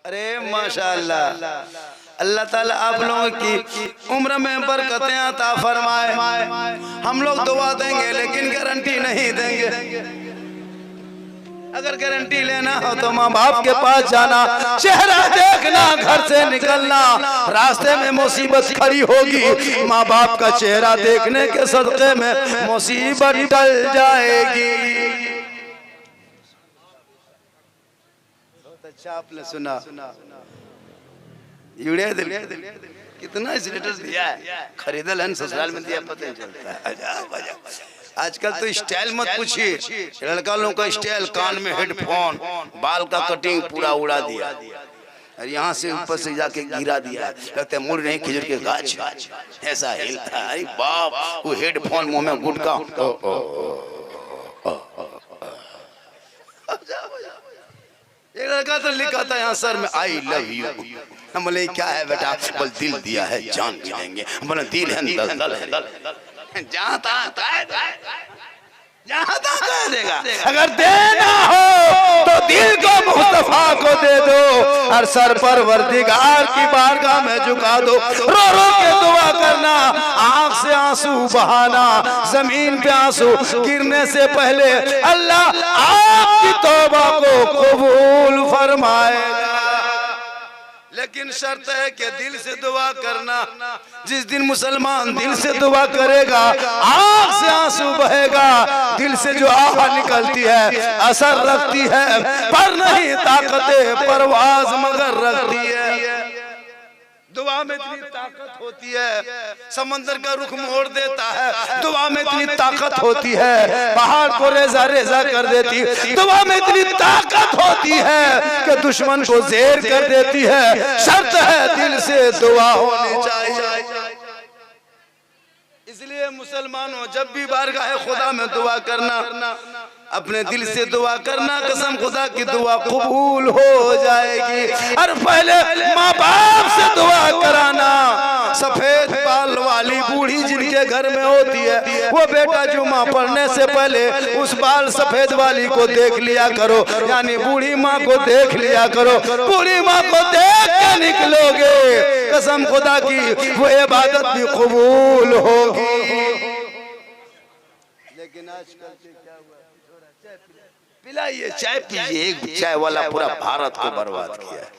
अरे माशाअल्लाह, अल्लाह ताला आप लोगों की उम्र में बरकतें अता फरमाए। हम लोग दुआ देंगे लेकिन गारंटी नहीं देंगे। अगर गारंटी लेना हो तो माँ बाप के पास जाना, चेहरा देखना, घर से निकलना, रास्ते में मुसीबत खड़ी होगी, माँ बाप का चेहरा देखने के सदक़े में मुसीबत टल जाएगी। बहुत अच्छा आपने सुना। कितना स्टेटस दिया है, खरीदल है ससुराल में दिया पता नहीं चलता है। अजाब अजाब। आजकल तो स्टाइल मत पूछिए, लड़का लोगों का स्टाइल, कान में हेडफोन, बाल का कटिंग पूरा उड़ा दिया और यहाँ से ऊपर से जाके गिरा दिया, लगता है मुड़ नहीं खिजूर के गाछ ऐसा हिलता है। बाप, वो हेडफोन मुंह में गुटका, एक लड़का तो लिखा था यहाँ सर में आई लव यू। हम बोले क्या है बेटा? बोल दिल दिया है जान भी देंगे। बोले दिल है दल है, जहाँ कह देगा। अगर देना हो तो दिल को मुस्तफा को दे दो और सर पर वर्दिगार की बारगाह में झुका दो। रो रो के दुआ करना, आंख से आंसू बहाना, जमीन पे आंसू गिरने से पहले अल्लाह आपकी तौबा को कबूल फरमाएगा। लेकिन शर्त है कि दिल से दुआ करना। जिस दिन मुसलमान दिल से दुआ करेगा, आंख से आंसू बहेगा, दिल से जो आह निकलती है असर रखती है, पर नहीं ताकते परवाज मगर रखती है। दुआ में इतनी ताकत होती है, समंदर का रुख मोड़ देता है। दुआ में इतनी ताकत होती है, पहाड़ को रेजा रेजा कर देती। दुआ में इतनी ताकत होती है कि दुश्मन को ज़ेर कर देती है। शर्त है दिल से दुआ होनी चाहिए। इसलिए मुसलमानों, जब भी बारगाह खुदा में दुआ करना, अपने दिल से दुआ करना, कसम खुदा की दुआ कबूल हो जाएगी। और पहले माँ बाप से दुआ कराना। सफेद बाल वाली बूढ़ी जिनके घर में होती है, वो बेटा जुमा पढ़ने से पहले उस बाल सफेद वाली को देख लिया करो, यानी बूढ़ी माँ को देख लिया करो। बूढ़ी माँ को देख के निकलोगे, कसम खुदा की वो इबादत भी कबूल होगी। लेकिन आजकल क्या हुआ? पिलाइए, चाय पीजिए। एक चाय वाला पूरा भारत को बर्बाद किया है।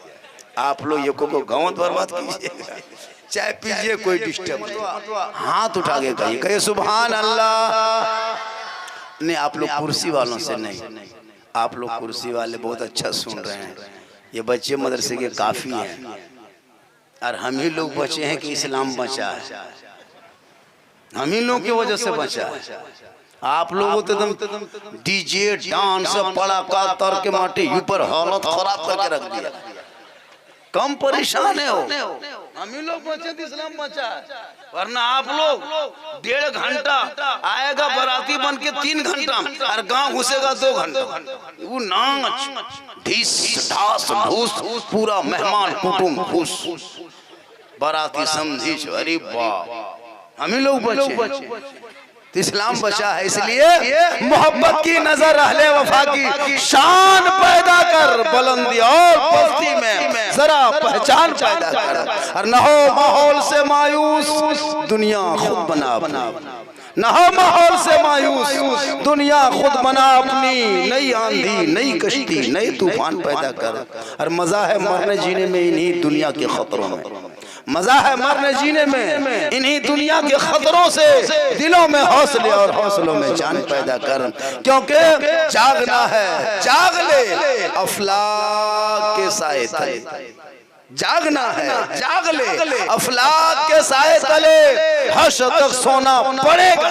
आप लोग ये को गाँव बर्बाद कीजिए। चाय पीजिए, कोई डिस्टर्ब नहीं। हाथ उठा के कहिए सुभान अल्लाह। नहीं, आप लोग कुर्सी वालों से नहीं, आप लोग कुर्सी वाले बहुत अच्छा सुन रहे हैं। ये बच्चे मदरसे के काफी हैं और हम ही लोग बचे हैं कि इस्लाम बचा है। हम ही लोग की वजह से बचा है। आप लोगों तो एकदम डीजे डांस पड़ाका तर के माटे ऊपर हालत खराब करके रख दिया। कम परेशान है हो, हम ही लोग बचे तो इस्लाम बचा है। वरना आप लोग 1.5 घंटा आएगा बाराती बन के 3 घंटा और गांव घुसेगा 2 घंटा। वो नाच ढीस ढास ढूस पूरा मेहमान कुटुंब खुश, बाराती समझी। अरे वाह, हम ही लोग बचे, इस्लाम बचा है। इसलिए मोहब्बत की नजर अहले वफा की शान पैदा कर, बुलंदी और पस्ती में जरा पहचान पैदा कर। और न हो माहौल से मायूस, दुनिया खुद बना अपना। न हो माहौल से मायूस, दुनिया खुद बना अपनी। नई आंधी, नई कश्ती, नई तूफान पैदा कर। और मजा है मरने जीने में इन्हीं दुनिया के खतरों में। मजा है मरने जीने में इन्हीं दुनिया के खतरों से। दिलों में हौसले और हौसलों में जान पैदा कर, क्योंकि जागना है। जाग ले अफलाक के साए तले, जागना है। जाग ले अफलाक के साए तले, हश्र तक सोना पड़ेगा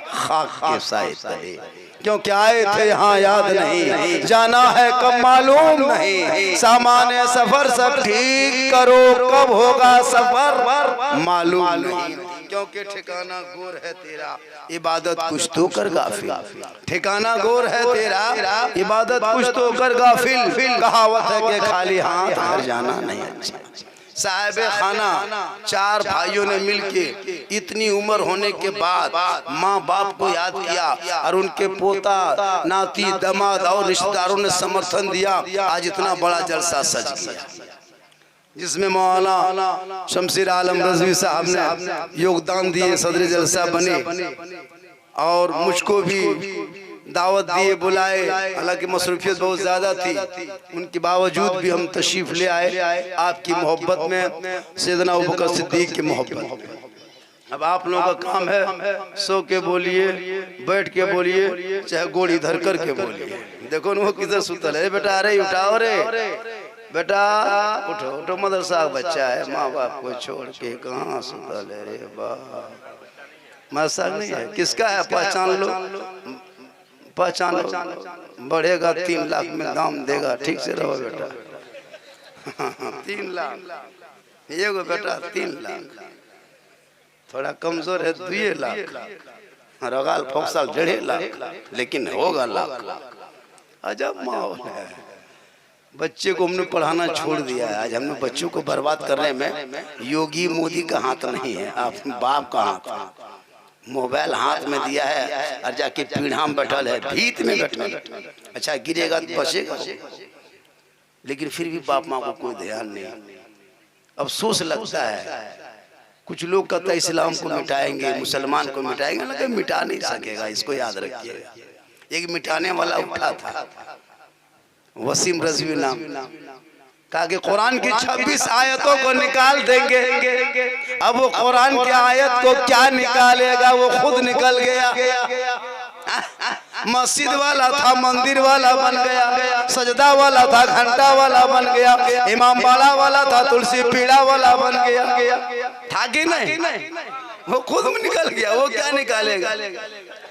खाक के साए तले। क्योंकि आए थे यहाँ याद नहीं, जाना है कब मालूम नहीं। सामान्य सफर सब ठीक करो, कब होगा सफर मालूम नहीं। क्योंकि ठिकाना गोर है तेरा, इबादत कुछ तो कर गाफिल। ठिकाना गोर है तेरा, इबादत कुछ तो कर गाफिल। कहावत है कि खाली हाथ घर जाना नहीं अच्छा। साहिब खाना 4 भाइयों ने मिलके इतनी उम्र होने के बाद माँ बाप को याद किया और उनके पोता नाती दामाद और रिश्तेदारों ने समर्थन दिया। आज इतना बड़ा जलसा सज गया जिसमें मौलाना शमशीर आलम रज़वी साहब ने योगदान दिए, सदर जलसा बने और मुझको भी दावत दिए, बुलाए। हालांकि मसरूफियत बहुत ज़्यादा थी, उनके बावजूद भी हम तशरीफ़ ले आए आपकी मोहब्बत में, सैयदना अबू बकर सिद्दीक़ की मोहब्बत। अब आप लोगों का काम है सो के बोलिए, बैठ के बोलिए, चाहे गोड़ी धर कर के बोलिए। देखो न वो किधर सुतल है। बेटा अरे उठाओ रे बेटा, उठो उठो, मदरसा का बच्चा है, माँ बाप को छोड़ के कहाँ सुतल है रे बाप। मदरसा नहीं है, किसका है पहचान लो, पहचान लो। बढ़ेगा 3 लाख में दाम देगा, ठीक से रहो बेटा। 3 लाख ये गो बेटा, 3 लाख थोड़ा कमजोर है, 2 लाख रगाल फोक्साल 1.5 लाख, लेकिन होगा लाख। अजब माहौल है। बच्चे को हमने पढ़ाना छोड़ दिया है। आज हमने बच्चों को बर्बाद करने में योगी मोदी का हाथ नहीं है, आप बाप का हाथ। मोबाइल हाथ में दिया है और जाके पीढ़ा में बैठल है, भीत में बैठल। अच्छा गिरेगा तो बचेगा, लेकिन फिर भी बाप माँ को कोई ध्यान नहीं। अफसोस लगता है कुछ लोग कहते हैं इस्लाम को मिटाएंगे, मुसलमान को मिटाएंगे, लेकिन मिटा नहीं सकेगा, इसको याद रखिएगा। एक मिटाने वाला उठा था, वसीम रज़वी नाम, कहा कि कुरान की 26 आयतों को निकाल देंगे। अब वो कुरान की आयत को क्या निकालेगा, वो खुद निकल गया। मस्जिद वाला था मंदिर वाला बन गया, सजदा वाला था घंटा वाला बन गया, इमाम बाड़ा वाला था तुलसी पीड़ा वाला बन गया। था कि नहीं? वो खुद निकल गया। वो क्या निकालेगा?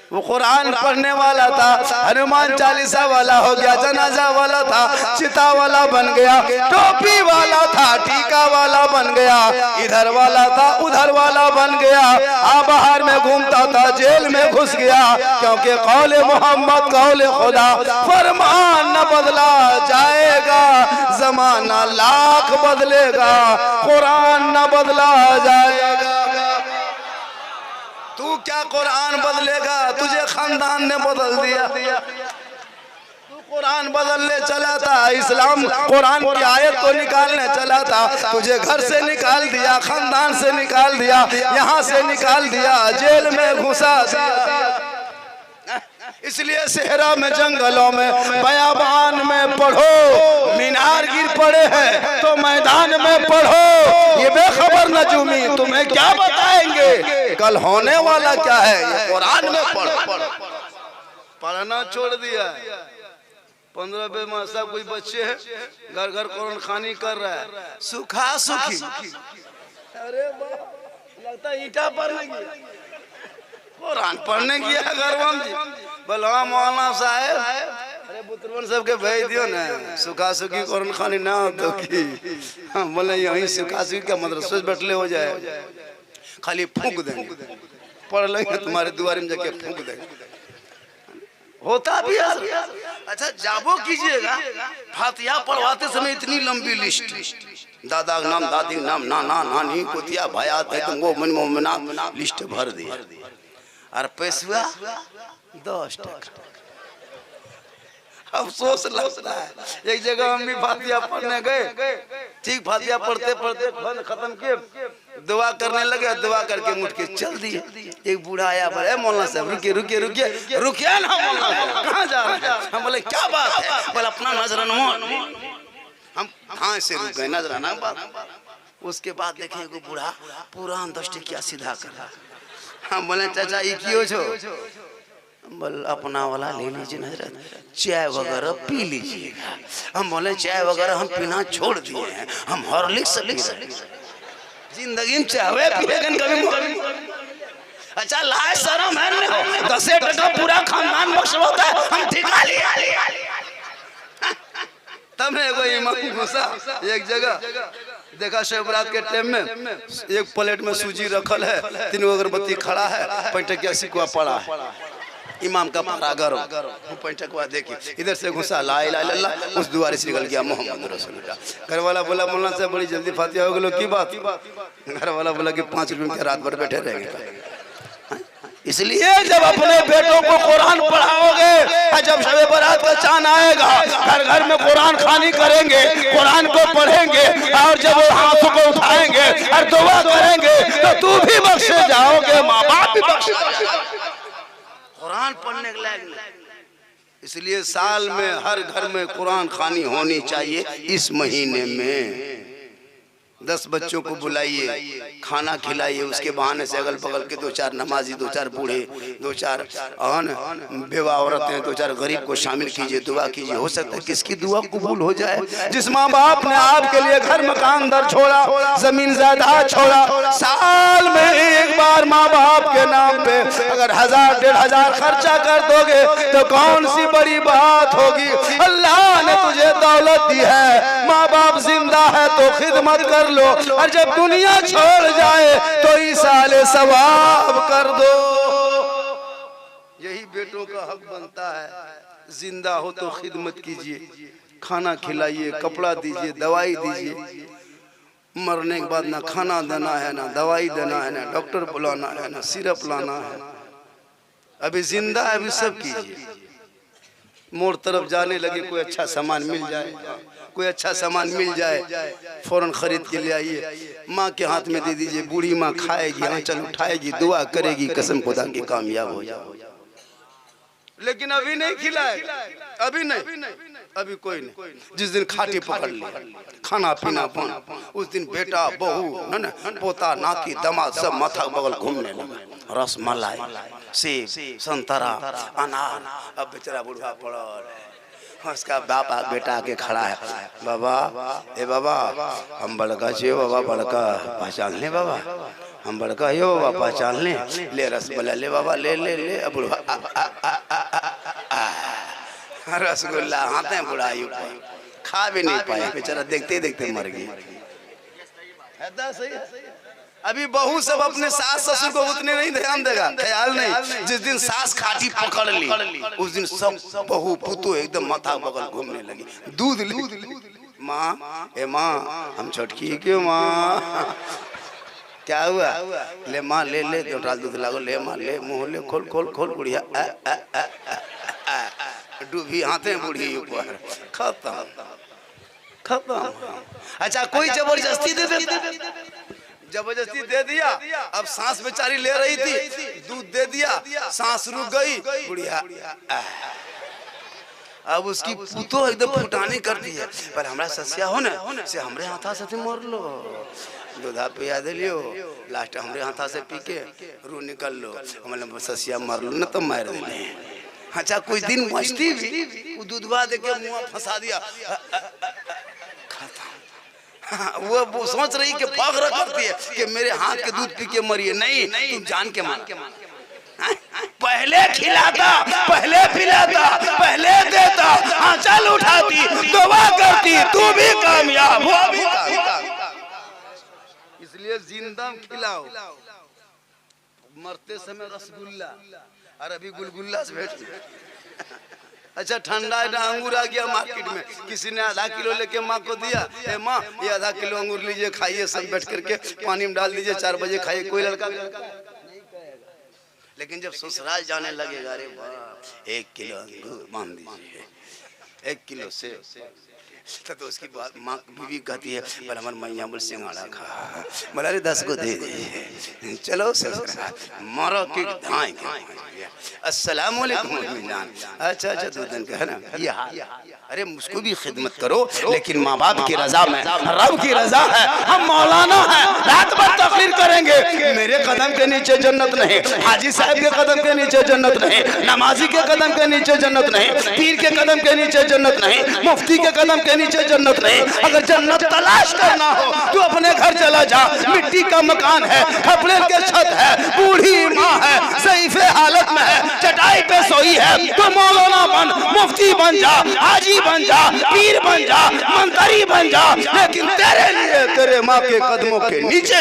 वो कुरान पढ़ने वाला था, हनुमान चालीसा वाला हो गया, जनाजा वाला था, चिता वाला बन गया, टोपी वाला था, टीका वाला बन गया, इधर वाला था उधर वाला बन गया। बाहर में घूमता था, जेल में घुस गया, क्योंकि कौले मोहम्मद कौले खुदा, फरमान न बदला जाएगा, जमाना लाख बदलेगा, कुरान न बदला जाएगा। तू क्या कुरान बदलेगा? तुझे खानदान ने बदल दिया। तू कुरान बदलने चला था, इस्लाम कुरान की आयत को निकालने चला था, तुझे घर से निकाल दिया, खानदान से निकाल दिया, यहाँ से निकाल दिया, जेल में घुसा दिया। इसलिए सहरा में, जंगलों में, बयाबान में पढ़ो, मीनार गिर पड़े हैं तो मैदान में पढ़ो। ये बेखबर नजूमी तुम्हें क्या बताएंगे कल होने वाला क्या है, ये कुरान में पढ़ो। पढ़ना छोड़ दिया। 15 बेमासा कोई बच्चे हैं, घर घर कुरान खानी कर रहा है, सुखा सुखी। अरे लगता ईटा पर नहीं, कुरान पढ़ने गया गरवम जी। बोला मौलाना साहब, अरे बुतरवन सब के भेज दियो ना, सुखा सुखी कुरान खानी ना तो की। हाँ बोले यहीं सुखा सुखी का मदरसे बैठले हो जाए, खाली फूंक देंगे, पढ़ लेंगे तुम्हारे द्वारे में जाके फूंक देंगे। होता भी है। अच्छा जाबो कीजिएगा, फातिहा पढ़वाते समय इतनी लंबी लिस्ट, दादा का नाम, दादी का नाम, नाना नानी कुतिया भया मोमिना, लिस्ट भर दिया। और पैसा 10 टका। अफसोस लगता है। एक जगह हम भी फातिहा पढ़ने गए, ठीक फातिहा पढ़ते पढ़ते खत्म किए, दुआ करने लगे, दुआ करके मुड़ के चल दिए। एक बूढ़ा आया, बोले मौलाना साहब रुकिए रुकिए रुकिए रुकिए ना मौलाना साहब, कहाँ जा रहे हैं? हम बोले क्या बात है? बोले अपना नजराना। हम कहाँ से रुक गए, नजराना बात। उसके बाद देखे एगो बूढ़ा पुरान 10 टकिया सीधा कर रहा। हम बोले चाचा ये क्यों छो? बोल अपना वाला ले लीजिए नजर, चाय वगैरह पी लीजिएगा। हम बोले चाय वगैरह हम पीना छोड़ दिए हैं, हम हॉर्लिक्स जिंदगी में चाहे कभी। अच्छा लाए शर्म है, 10 टका पूरा खानदान बख्शवाता है, हम ठिका लिया। तब एगो इमाम घुसा एक जगह, देखा शिवरात के टाइम में एक प्लेट में सूजी रखल है, 3 अगरबत्ती खड़ा है, 5 टकिया सिक्का पड़ा है। इमाम का पारागर हो पैंठक हुआ देखिए इधर से घुसा ला इलाहा इल्लल्लाह, उस दुआरे से निकल गया मोहम्मद रसूलुल्लाह। घर वाला बोला मौलाना साहब बड़ी जल्दी फातिहा हो गई, की बात? घर वाला बोला कि 5 रुपये में रात भर बैठे रहेंगे। इसलिए जब अपने बेटों को कुरान पढ़ाओगे, जब शब बारात का चांद आएगा, घर घर में कुरान खानी करेंगे, कुरान को पढ़ेंगे, और जब वो हाथों को उठाएंगे और दुआ करेंगे तो तू भी बख्शे जाओगे, माँ बाप भी बख्शे जाओगे। कुरान पढ़ने के लायक नहीं। इसलिए साल में हर घर में कुरान खानी होनी चाहिए। इस महीने में 10 बच्चों को बुलाइए, खाना खिलाइए, उसके बहाने से अगल बगल के 2-4 नमाजी, 2-4 बूढ़े, 2-4 बेवा औरतें, 2-4 गरीब को शामिल कीजिए, दुआ कीजिए। हो सकता है किसकी दुआ कबूल हो जाए। जिस माँ बाप ने आपके लिए घर मकान दर छोड़ा, जमीन जायदाद छोड़ा, साल में एक बार माँ बाप के नाम पे अगर 1000-1500 खर्चा कर दोगे तो कौन सी बड़ी बात होगी। अल्लाह ने तुझे दौलत दी है, माँ बाप जिंदा है तो खिदमत कर लो, और जब दुनिया छोड़ जाए तो इसाले सवाब कर दो। यही बेटों का हक बनता है। जिंदा हो तो खिदमत कीजिए, खाना खिलाइए, कपड़ा दीजिए, दवाई दीजिए। मरने के बाद ना खाना देना है, ना दवाई देना है, ना डॉक्टर बुलाना है, ना सिरप लाना है। अभी जिंदा है, अभी सब कीजिए। मोड़ तरफ जाने लगे, कोई अच्छा सामान मिल जाए, कोई अच्छा सामान मिल जाए, फौरन खरीद के ले आइए, माँ के हाथ में दे दीजिए। बूढ़ी माँ खाएगी, आंचल उठाएगी, दुआ करेगी, कसम खुदा की कामयाब हो जाओ। लेकिन अभी नहीं खिलाएगा, अभी नहीं, अभी कोई नहीं। जिस दिन खाटी पकड़ ली, खाना पीना बंद, उस दिन बेटा बहू न पोता नाती दामाद सब माथा बगल घूमने लगा। रस मलाई, सेब, संतरा, अनार। अब बेचारा बूढ़ा पड़ा, उसका बाप बेटा के खड़ा है, बाबा ए बाबा हम बड़का चाहिए, बाबा बड़का पहचान ले, बाबा हम बड़का यो बाबा पहचान ले रसगुल्ला ले बाबा, ले ले ले। अब रसगुल्ला हाथे बुढ़ाई खा भी नहीं पाए, बेचारा देखते देखते मर गई। अभी बहू सब अपने सास ससुर को उतने नहीं ध्यान देगा, ख्याल नहीं। जिस दिन सास खाटी पकड़ ली, उस दिन सब बहू पुतू एकदम माथा बगल घूमने लगी। दूध ली, माँ ए माँ हम छोटकी क्यों माँ, क्या हुआ? ले माँ ले ले, दूध लागो, ले माँ ले, मुँह ले, खोल खोल खोल, बुढ़िया डूबी हाथे बुढ़ी ऊपर, खत्म खत्म। अच्छा कोई जबरदस्ती दे देता, जबरदस्ती दे दिया। अब सांस बेचारी ले रही थी, दूध दे दिया, सांस रुक गई, बुढ़िया अब उसकी पुतो एकदम फुटानी कर दी है। पर हमरा ससिया हो ना से हमरे हाथा से मर लो, दूधा पिया दे लियो, लास्ट हमरे हाथा से पी के रू निकल लो, मतलब ससिया मर लो ना तो मार दे। अच्छा कुछ दिन मस्ती भी, दूधवा दे के मुँह फंसा दिया, वो सोच रही कि फख्र करती है कि मेरे हाथ के दूध पी के मरिए। नहीं, तुम जान के मार, पहले खिलाता, पहले पिलाता, पहले देता, आंचल उठाती, दुआ करती, तू भी कामयाब हो। इसलिए जिंदा खिलाओ, मरते समय रसगुल्ला, और अभी गुलगुल्ला से भेट। अच्छा ठंडा अंगूर आ गया मार्केट में, किसी ने आधा किलो लेके माँ को दिया, ए माँ ये आधा किलो अंगूर लीजिए, खाइए सब बैठ करके, पानी में डाल दीजिए, 4 बजे खाइए। कोई लड़का नहीं कहेगा। लेकिन जब ससुराल जाने लगेगा, अरे बाप 1 किलो अंगूर बांध दीजिए, 1 किलो से तो उसकी बात माँ बीवी कहती है, पर हमारे मैया बोल सिंगाड़ा खा, बोला अरे 10 को दे दे, चलो ससुराल मारो की धाए। अस्सलाम वालेकुम जान, अच्छा अच्छा 2 दिन का है ना ये हाल। अरे उसको भी खिदमत करो, लेकिन माँ बाप की रजा में, रब की रजा है, हम मौलाना है, रात भर तकरीर करेंगे, मेरे कदम के नीचे जन्नत नहीं, हाजी साहब के कदम के नीचे जन्नत नहीं, नमाजी के कदम के नीचे जन्नत नहीं, पीर के कदम के नीचे जन्नत नहीं, मुफ्ती के कदम के नीचे जन्नत नहीं। अगर जन्नत तलाश करना हो तो अपने घर चला जा, मिट्टी का मकान है, खपड़े के छत है, बूढ़ी माँ है, ज़ईफ़े हालत में है, चटाई पे सोई है, तो मौलाना बन, मुफ्ती बन जा, हाजी बन जा, पीर बन जा, मंत्री बन जा, लेकिन तेरे लिए तेरे माँ के कदमों के नीचे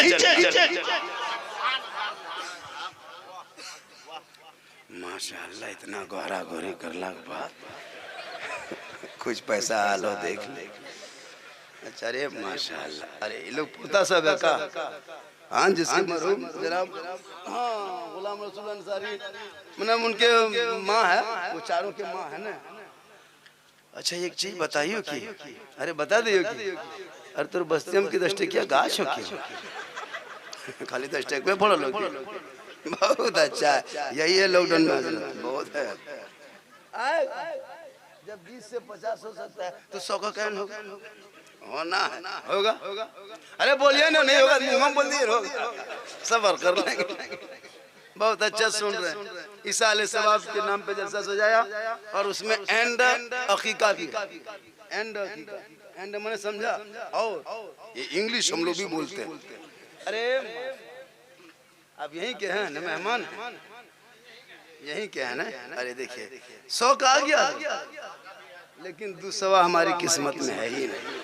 माशाअल्लाह इतना गोहरा गोरी करला के बाद कुछ पैसा आलो देख ले। अच्छा रे माशाअल्लाह। अरे ये लोग पुता सब है का? हाँ जिसके मरहूम जनाब हाँ गुलाम रसूल अंसारी मतलब उनके माँ है, वो चारों के माँ है ना। अच्छा एक चीज बताइयो कि अरे बता दियो कि अरे तुर बस्तियम की दस्ते क्या गाछ हो क्यों खाली दस्ते में पढ़ो लोग। बहुत अच्छा यही है लॉकडाउन में बहुत है। जब 20 से 50 हो सकता है तो 100 का कैन होगा होना है होगा। अरे बोलिए ना नहीं होगा मुंह में बोल दिए होगा सबर कर लेंगे। बहुत अच्छा सुन रहे हैं। ईसा अलैहिस्सलाम के नाम पे जलसा सजाया और उसमें एंड अकीका की एंड मैंने समझा। और ये इंग्लिश हम लोग भी बोलते हैं। अरे अब यही के हैं ना मेहमान यही के है ना। अरे देखिए 100 का आ गया लेकिन दूसरा हमारी किस्मत में है ही नहीं।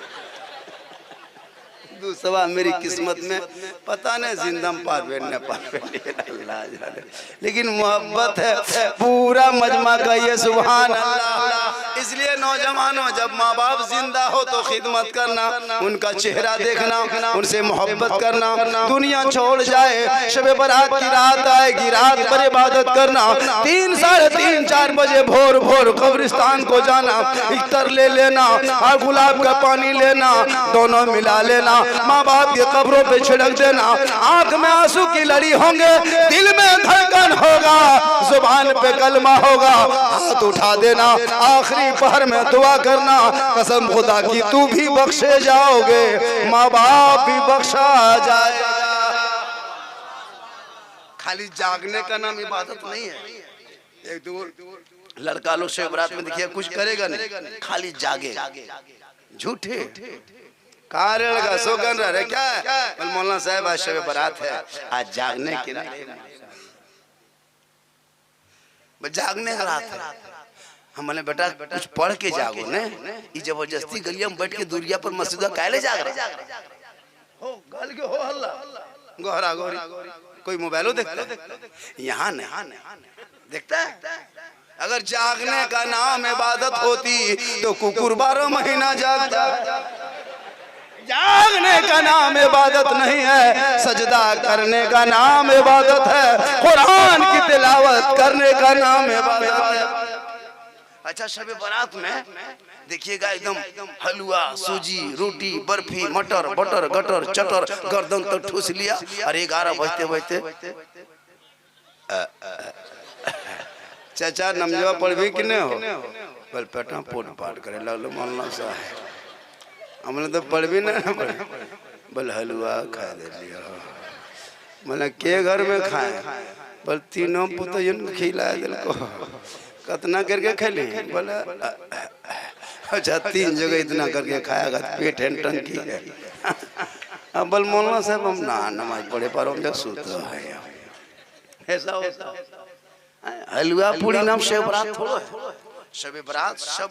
दूसरा मेरी किस्मत में पता नहीं जिंदा पावे न पावे अल्लाह जाने, लेकिन मोहब्बत है पूरा मजमा का ये सुभान अल्लाह। इसलिए नौजवानों जब माँ बाप जिंदा हो तो खिदमत करना, उनका चेहरा देखना, उनसे मोहब्बत करना। दुनिया छोड़ जाए शबे बारात की रात आएगी, रात पर इबादत करना। 3 साढ़े 3 4 बजे भोर भोर कब्रिस्तान को जाना, इफ्तार ले लेना और गुलाब का पानी लेना, दोनों मिला लेना, माँ बाप के कब्रों पे छिड़क देना। आंख में आंसू की लड़ी होंगे, दिल में धड़कन होगा, जुबान पे कलमा होगा, हाथ उठा देना, आखिरी पहर में दुआ करना, कसम खुदा की तू भी बख्शे जाओगे, माँ बाप भी बख्शा जाएगा। खाली जागने का नाम इबादत नहीं है। एक दो लड़का लोग से बारात में देखिए कुछ करेगा नहीं, खाली जागे झूठे कहाँ रहेगा सोगन रहे क्या है। मौलाना साहब आज शब बारात है, आज जागने की जागने का रात है। हम बोले बेटा कुछ पढ़ के जागो ने, ये जबरदस्ती गलिया में बैठ के दूरिया पर मस्जिद काले जाग रहे हो गल के हो हल्ला गोहरा गोरी। कोई मोबाइलो देखता है यहाँ नहीं देखता है। अगर जागने का नाम इबादत होती तो कुकुर 12 महीना जागता। जागने का नाम इबादत नहीं है, सजदा करने का नाम इबादत है, कुरान की तिलावत करने का नाम इबादत है। अच्छा शबे बारात में देखिएगा एकदम हलवा सूजी रोटी बर्फी मटर बटर गटर चटर गर्दन तक ठूस लिया और 11 बजते बजते चाचा नमजवा पढ़वी कि नहीं हो बल पेटा पोट पाट करे लगलो मौलाना साहब हमने तो पढ़वी नहीं पढ़े बल हलवा खा दे लिया मैंने के घर में खाए बल तीनों पुतयन खिला दिल को कितना करके खेले बोला अच्छा 3 जगह इतना करके खाया पेट एंड टंकी है। अब बल मौलाना साहब हम ना नमाज पढ़े पर हम जब सोता है ऐसा होता हलवा पूरी नाम शब बारात थोड़ा है। शब बारात सब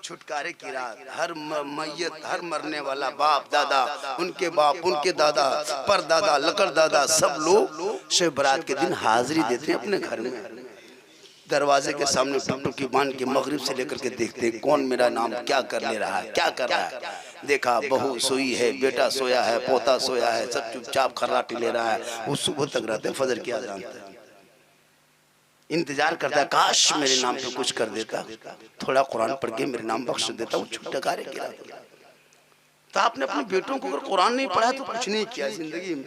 छुटकारे की रात, हर मैयत हर मरने वाला बाप दादा उनके बाप उनके दादा परदादा लकड़ दादा सब लोग शब बारात के दिन हाजिरी देते हैं अपने घर में। दरवाजे के सामने टुकटुकी बांध के मगरिब से लेकर के देखते हैं कौन मेरा नाम क्या कर ले रहा है क्या कर रहा है। देखा बहू सोई है बेटा सोया है पोता सोया है सब चुपचाप खर्राटी ले रहा है। वो सुबह तक रहते हैं फजर की अज़ान तक इंतजार करता है काश मेरे नाम पे कुछ कर देता थोड़ा कुरान पढ़ के मेरे नाम बख्श देता वो छुटकारे की रात। तो आपने अपने बेटों को अगर कुरान नहीं पढ़ाया तो कुछ नहीं किया जिंदगी में।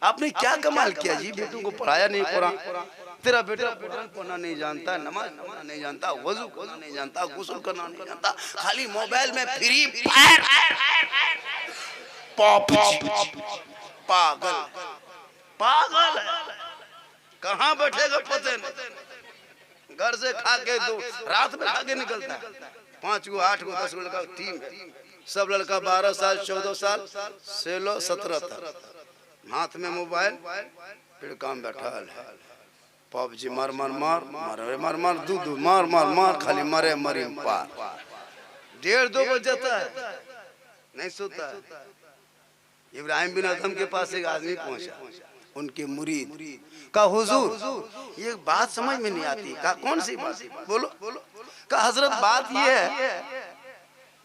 आपने क्या कमाल किया जी बेटों को पढ़ाया नहीं कुरान। तेरा बेटा कुरान पढ़ना नहीं जानता नमाज पढ़ना नहीं जानता वजू करना नहीं जानता गुस्ल करना नहीं जानता खाली मोबाइल में फ्री फायर पागल पागल कहाँ बैठेगा पते नहीं। घर से खा के दो रात में खा के निकलता है 5 गो 8 गो 10 गो लड़का टीम है सब लड़का 12 साल 14 साल 16 17 तक हाथ में मोबाइल फिर काम बैठा है पबजी मार मार मार मार मार मार दूध मार मार मार खाली मरे मरी पार 1:30-2 बज जाता है नहीं सोता है। इब्राहिम बिन अदम के पास एक आदमी पहुंचा उनके मुरीद का हुजूर, ये बात समझ में नहीं आती। का कौन सी बात? बोलो बोलो। का हजरत बात ये है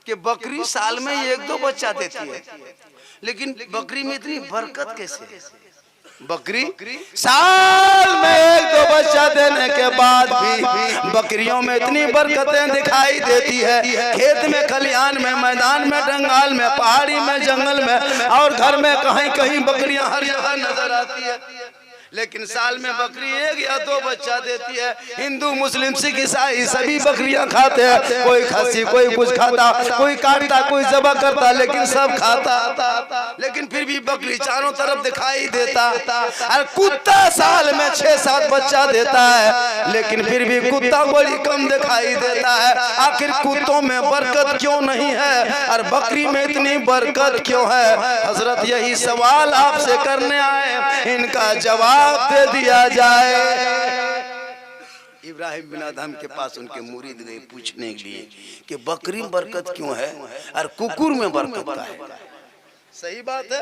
कि बकरी साल में 1-2 बच्चा देती है, लेकिन बकरी में इतनी बरकत कैसे? बकरी साल में 1-2 बच्चा देने के बाद भी बकरियों में इतनी बरकतें दिखाई देती है। खेत में, खलिहान में, मैदान में, जंगल में, पहाड़ी में, जंगल में और घर में कहीं कहीं बकरियां हर जगह नजर आती है। लेकिन साल में बकरी 1 या 2 बच्चा देती है। हिंदू, मुस्लिम, सिख, ईसाई सभी बकरियां खाते हैं। कोई खस्सी, कोई कुछ खाता, कोई काटता, कोई ज़बह करता, लेकिन सब खाता। लेकिन फिर भी बकरी चारों तरफ दिखाई देता। और कुत्ता साल में 6-7 बच्चा देता है, लेकिन फिर भी कुत्ता बड़ी कम दिखाई देता है। आखिर कुत्तों में बरकत क्यों नहीं है और बकरी में इतनी बरकत क्यों है? हजरत यही सवाल आपसे करने आए, इनका जवाब दे दिया जाए। इब्राहिम बिन अदहम के पास उनके मुरीद गए पूछने के लिए कि बकरी में बरकत क्यों है और कुकुर में बरकत क्या है? सही बात है,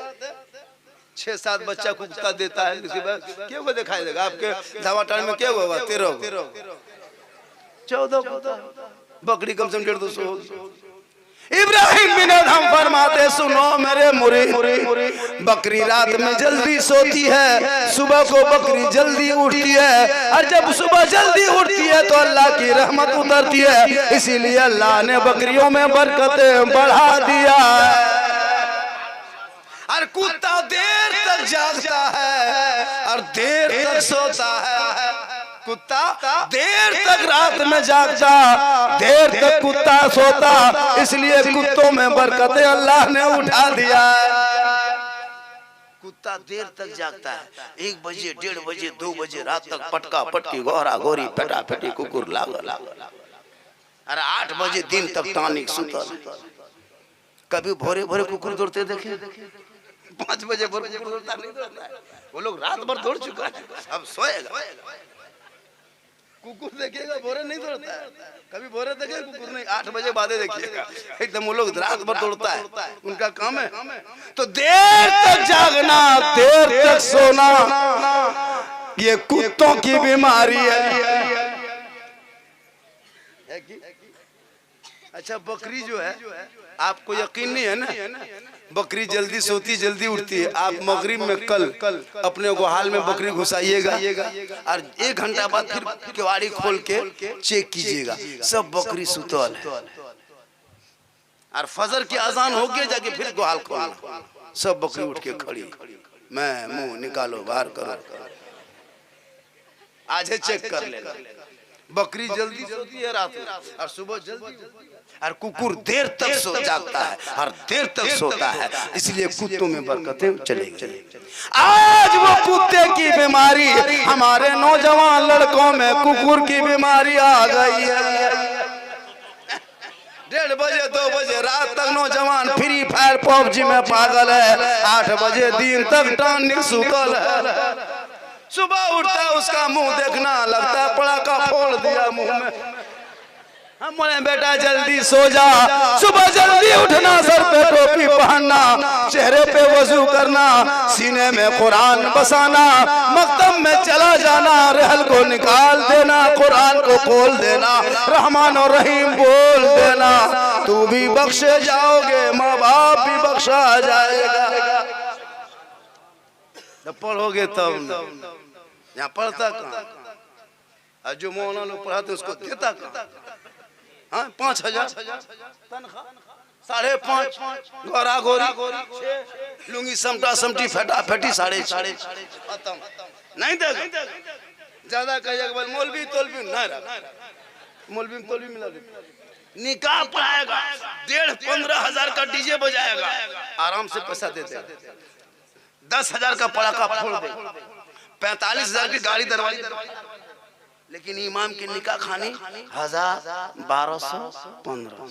6-7 बच्चा कुत्ता देता है, इसके बाद क्या को दिखाई देगा? आपके धावाटान में क्या हुआ? 13 14 बकरी कम से कम 150-200। इब्राहिम बिन अदहम फरमाते, सुनो मेरे मुरीद, बकरी रात में जल्दी सोती है, सुबह को बकरी जल्दी उठती है, और जब सुबह जल्दी उठती है तो अल्लाह की रहमत उतरती है। इसीलिए अल्लाह ने बकरियों में बरकतें बढ़ा दिया है। और कुत्ता देर तक जागता है और देर तक सोता है। कुत्ता देर तक रात में जागता, देर तक कुत्ता सोता, इसलिए कुत्तों में बरकतें अल्लाह ने उठा दिया है। कुत्ता देर तक जागता है, 1 बजे, 1:30 बजे, 2 बजे रात तक पटका पटकी, गोहरा गोरी, फेटा फेटी, कुकुर लागल। अरे 8 बजे दिन तक टानिक सुतल। कभी भोरे भोरे कुकुर दौड़ते देखे? 5 बजे भोर कुकुर दौड़ता नहीं दौड़ता है। वो लोग रात भर दौड़ चुका है, अब सोएगा। कुकुर देखिएगा भोरे नहीं दौड़ता है, कभी भोरे देखे कुकुर नहीं, 8 बजे बाद देखिएगा एकदम वो लोग रात भर दौड़ता है, उनका काम है। तो देर तक जागना, देर तक सोना, ये कुत्तों की बीमारी है। अच्छा, बकरी जो है, आपको यकीन नहीं है ना, बकरी जल्दी सोती जल्दी उठती है। आप मगरिब में कल अपने गुहाल में बकरी घुसाइएगा और 1 घंटा बाद फिर किवाड़ी खोल के चेक कीजिएगा, सब बकरी सुतल है। और फजर की अजान हो गया, जाके फिर गुहाल खोलना, सब बकरी उठ के खड़ी। मैं मुंह निकालो, बाहर करो, आज चेक कर लेना। बकरी जल्दी सोती है रात में और सुबह जल्दी, और कुकुर देर तक सो जागता है और देर तक सोता है, इसलिए कुत्तों में बरकतें चलेगी। आज वो कुत्ते की बीमारी हमारे नौजवान लड़कों में कुकुर की बीमारी आ गई है। 1:30 बजे 2 बजे रात तक नौजवान फ्री फायर पबजी में पागल है, 8 बजे दिन तक टानिक सुतल है। सुबह उठता उसका मुंह देखना लगता है पड़ाका फोड़ दिया मुंह में। हम बोले बेटा जल्दी सो जा, सुबह जल्दी उठना, सर पे टोपी पहनना, चेहरे पे वजू करना, सीने में कुरान बसाना, मकतब में चला जाना, रहल को निकाल देना, कुरान को खोल देना, रहमान और रहीम बोल देना। तू भी बख्शे जाओगे, माँ बाप भी बख्शा जाएगा। जब पढ़ोगे तब, यहाँ पढ़ता कहाँ? जो मौलाना लोग पढ़ाते उसको देता कहाँ? हाँ, 5,000 तनख्वाह, 5.5 गोरा गोरी, लुंगी समटा समटी, फेटा फेटी, 6.5 खत्म। नहीं देगा, ज्यादा कहिएगा मौलवी तौलवी नहीं रहा, मौलवी में तौलवी मिला दे। निकाह पढ़ाएगा, 15 हजार का डीजे बजाएगा, आराम से पैसा देते। 10 हजार का पड़ाका फोड़ दे, 45 हजार की गाड़ी दरवाजे, लेकिन इमाम की निकाह खानी 1000, 1200, 1500।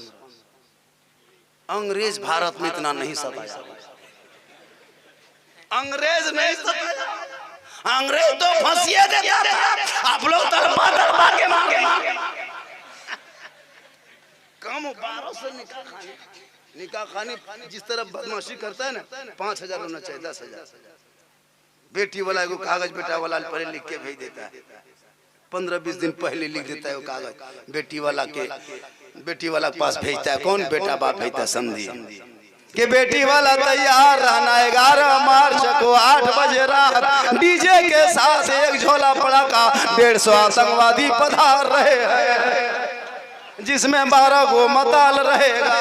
अंग्रेज भारत में इतना नहीं सताया, अंग्रेज नहीं सताया, अंग्रेज तो फांसियां देता था, आप लोग तलवार के मांगे। कम 1200 निकाह खानी जिस तरह बदमाशी करता है ना, 5000 होना चाहिए, 10,000। बेटी वाला को कागज बेटा वाला पर लिख के भेज देता है, 15-20 दिन पहले लिख देता है वो कागज, बेटी वाला के पास भेजता है। कौन बेटा बाप भेजता है, समझी कि बेटी वाला तैयार रहना, 11 मार्च को 8 बजे रात डीजे के साथ एक झोला पड़ाका 150 आतंकवादी पधार रहे हैं, जिसमें 12 गो मताल रहेगा।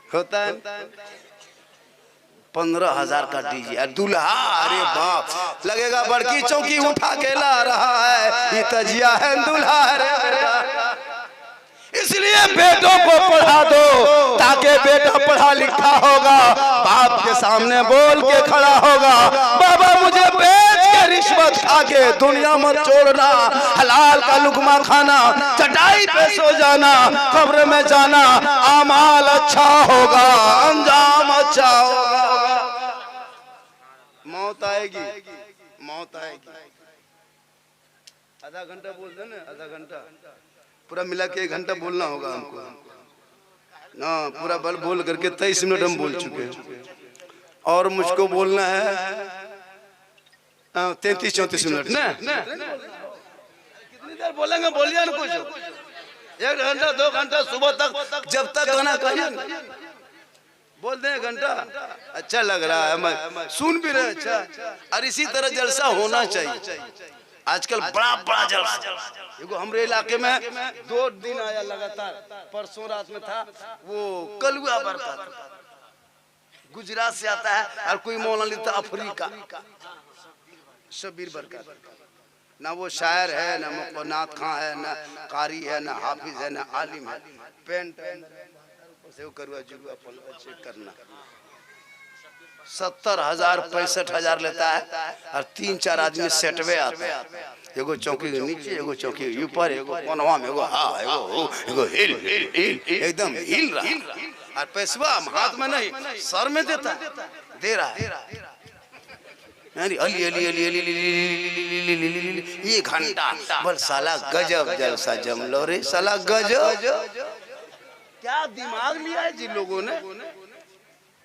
होता है 15,000 का डीजे, दूल्हा अरे बाप लगेगा बड़की चौकी उठा के ला रहा है, ये तजिया है दूल्हा है। इसलिए बेटों को पढ़ा दो ताकि बेटा पढ़ा लिखा होगा, बाप के सामने बोल के खड़ा होगा, बाबा मुझे बेच के रिश्वत खा के दुनिया मत छोड़ना, हलाल का लुकमा खाना, चटाई पे सो जाना, कब्र में जाना, अमाल अच्छा होगा, अंजाम अच्छा होगा। मौत आएगी, मौत आएगी। आधा घंटा बोल दे ना, आधा घंटा पूरा मिला के 1 घंटा बोलना होगा हमको ना, पूरा बल बोल करके 23 मिनट हम बोल चुके हैं और मुझको बोलना है 33-34 मिनट ना। कितनी देर बोलेंगे, बोलिए ना कुछ, 1 घंटा 2 घंटा सुबह तक, जब तक गाना कहिए बोल दें 1 घंटा। अच्छा लग रहा है, मैं सुन भी रहे। अच्छा, और इसी तरह जलसा होना चाहिए। आजकल बड़ा जलसा हमारे इलाके में 2 दिन आया लगातार, परसों रात में था वो कलुआ बरकत, गुजरात से आता है, और कोई मौलाना था अफ्रीका, शबीर बरकत। ना वो शायर है, ना मुक्नात खां है, ना कारी है, ना हाफिज है, ना आलिम है। पेंट से वो करुआ जुआ चेक करना 70,000 65,000 लेता है, और 3-4 आदमी सेटवे आते हैं, एगो चौकी के नीचे, एगो चौकी ऊपर, एगो कोनवा में, एगो हाँ एगो हिल एकदम हिल रहा, और पैसवा हाथ में नहीं सर में देता दे रहा है। अली अली अली अली अली 1 घंटा बोल, साला गजब जलसा जमलो रे, साला गजब। क्या दिमाग लिया है जिन लोगों ने।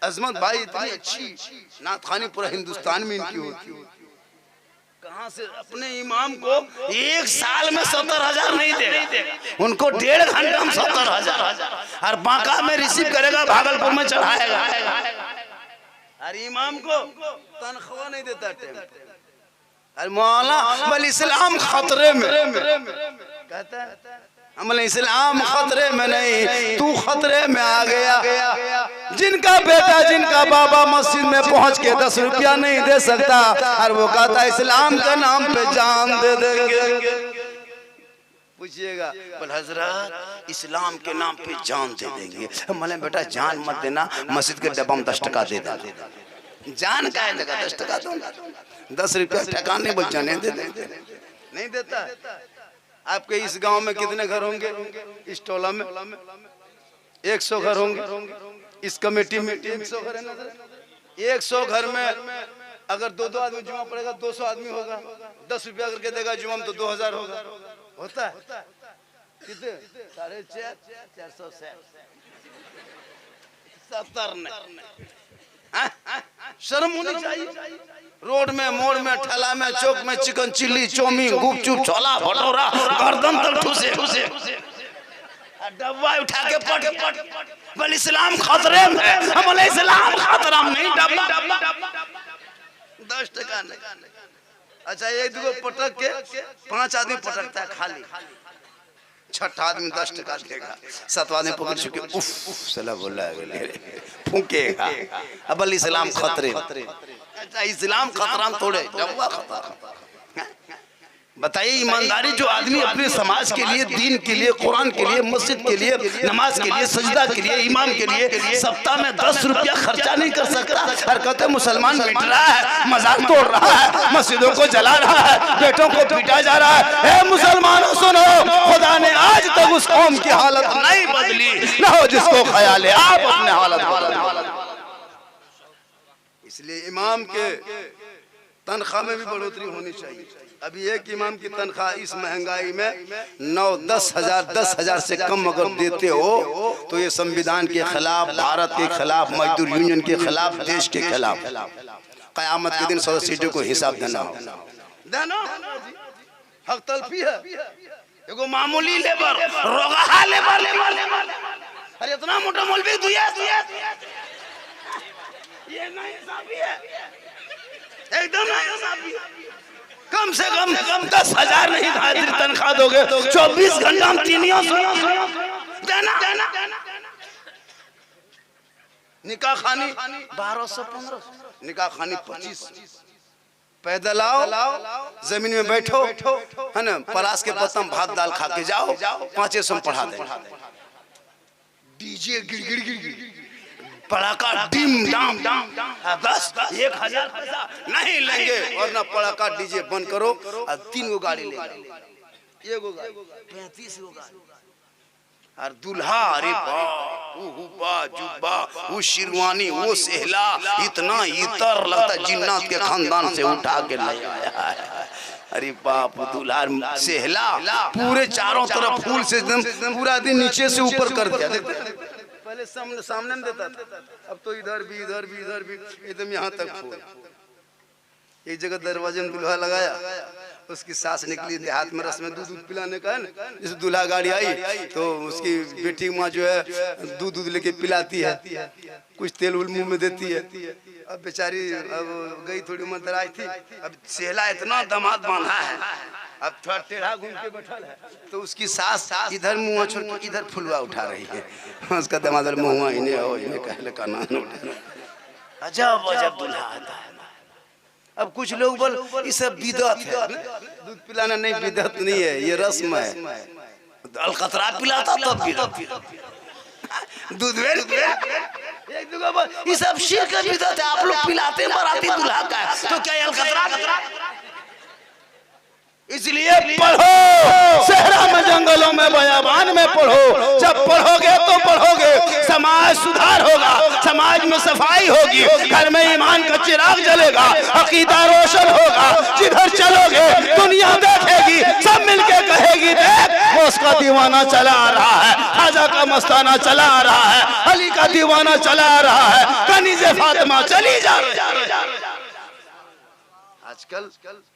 अजमत भाई इतनी अच्छी नात खानी पूरा हिंदुस्तान में इनकी होती है, कहां से अपने इमाम को 1 साल में 70,000 नहीं देगा, उनको 1.5 घंटा में 70,000, और बांका में रिसीव करेगा, भागलपुर में चढ़ाएगा, अरे इमाम को तनख्वाह नहीं देता टाइम। अरे मौलाना बल इस्लाम खतरे में कहता है, अमल इस्लाम खतरे में नहीं, तू खतरे में आ गया। जिनका बेटा, जिनका बाबा मस्जिद में पहुंच के 10 रुपया नहीं दे सकता, और वो कहता इस्लाम के नाम पे जान दे देंगे। पूछिएगा बोल हजरत इस्लाम के नाम पे जान दे देंगे, मैंने बेटा जान मत देना, मस्जिद के डब्बा में 10 टका दे देना, जान का है 10 टका दूंगा, 10 रुपया टका नहीं बोल जाने दे देंगे, नहीं देता। आपके इस गांव में कितने घर होंगे, इस टोला में 100 घर होंगे, इस कमेटी में 100 घर है ना, 100 घर में अगर 2-2 आदमी जुमा पड़ेगा 200 आदमी होगा, 10 रुपया करके देगा जुमा में तो 2000 होगा, होता है कितने 450 470 शर्म होनी चाहिए। रोड में, मोड़ में, ठेला में, चौक में चिकन चिल्ली, चौमीन, गुपचुप, छोला भटूरा, गर्दन तक ठुसे डब्बा उठा के पट बोल इस्लाम खतरे में, हम बोले इस्लाम खतरा में नहीं, डब्बा 10 टका नहीं। अच्छा 1-2 पटक के 5 आदमी पटकता है खाली, 6ठा आदमी 10 टका देगा, 7वां आदमी पकड़ चुके उफ साला बोल रहा है फूकेगा। अब इस्लाम खतरे, अच्छा इस्लाम खतरा में थोड़े, डब्बा खतरा। बताइए ईमानदारी, जो आदमी अपने समाज के लिए, दीन के लिए, कुरान के लिए, मस्जिद के लिए, नमाज के लिए, सजदा के लिए, इमाम के लिए सप्ताह में 10 रुपया खर्चा नहीं कर सकता, और कहते मुसलमान मिट रहा है, मजाक तोड़ रहा है, मस्जिदों को जला रहा है, बेटों को पीटा जा रहा है। ए मुसलमानों सुनो, खुदा ने आज तक उस कौम की हालत नहीं बदली, ना हो जिसको ख्याल है आप अपने हालत। इसलिए इमाम के तनख्वाह में भी बढ़ोतरी होनी चाहिए। अभी एक इमाम की तनख्वाह इस महंगाई में 9-10 हज़ार से कम अगर देते हो तो ये संविधान के खिलाफ, भारत के खिलाफ, मजदूर यूनियन के खिलाफ, देश के खिलाफ। कयामत के दिन 100 सीटों को हिसाब देना हो। हक तलफी है। एगो मामूली लेबर, रोगा लेबर, अरे इतना मोटा मौलवी तू ये नहीं इंसाफी है, एकदम नहीं इंसाफी। कम से कम 10,000 नहीं हाजिर तनख्वाह दोगे, 24 घंटा हम तीनियों देना। निकाह खानी 1200-1500, निकाह खानी 25। पैदल आओ, जमीन में बैठो, है ना, परास के पत्तम भात दाल खा के जाओ, 500 में पढ़ा दे। डीजे गिर पड़ाका डिम डाम बस 1000 पैसा नहीं लेंगे, और ना पड़ाका डीजे बंद करो और 3 गो गाड़ी ले, एगो गाड़ी 35 गो गाड़ी, और दुल्हा, अरे वो हुब्बा जुब्बा, वो शिरवानी, वो सेहला, इतना इतर लगता जिन्नात के खानदान से उठा के ले आया है। अरे बाप, दुल्हा सेहला पूरे चारों तरफ फूल से एकदम पूरा दिन नीचे से ऊपर कर दिया। पहले सामने में देता था, अब तो इधर भी एकदम यहाँ तक फूल। एक जगह दरवाजे में दुल्हा लगाया, उसकी सास निकली देहात में, रस में दूध पिलाने का है ना, जैसे दूल्हा गाड़ी आई तो उसकी बेटी माँ जो है दूध लेके पिलाती है, कुछ तेल उल मुंह में देती है। अब बेचारी अब गई, थोड़ी उम्र दराज थी, अब सेहला इतना दामाद बांधा है, अब थोड़ा टेढ़ा घूम के बैठा है, तो उसकी सास इधर मुँह छोड़ के इधर फुलवा उठा रही है। उसका दामाद मुँह इन्हें कहले का नाम। अजब अजब दूल्हा आता है। अब कुछ लोग बोल ये सब बिदअत है, दूध पिलाना नहीं बिदअत नहीं है, ये रस्म है। अलकतरा पिलाता तब दूध ये सब शिर्क बिदअत है। आप लोग पिलाते बाराती दूल्हा का है, तो क्या अलकतरा? इसलिए पढ़ो, सहरा में, जंगलों में, बयाबान में पढ़ो। जब पढ़ोगे तो पढ़ोगे, समाज सुधार होगा, समाज में सफाई होगी, घर में ईमान का चिराग जलेगा, अकीदा रोशन होगा। जिधर चलोगे दुनिया देखेगी, सब मिलके कहेगी देख वो उसका दीवाना चला आ रहा है, खाजा का मस्ताना चला आ रहा है, अली का दीवाना चला आ रहा है, कनीज़े फातिमा चली जा रही है। आजकल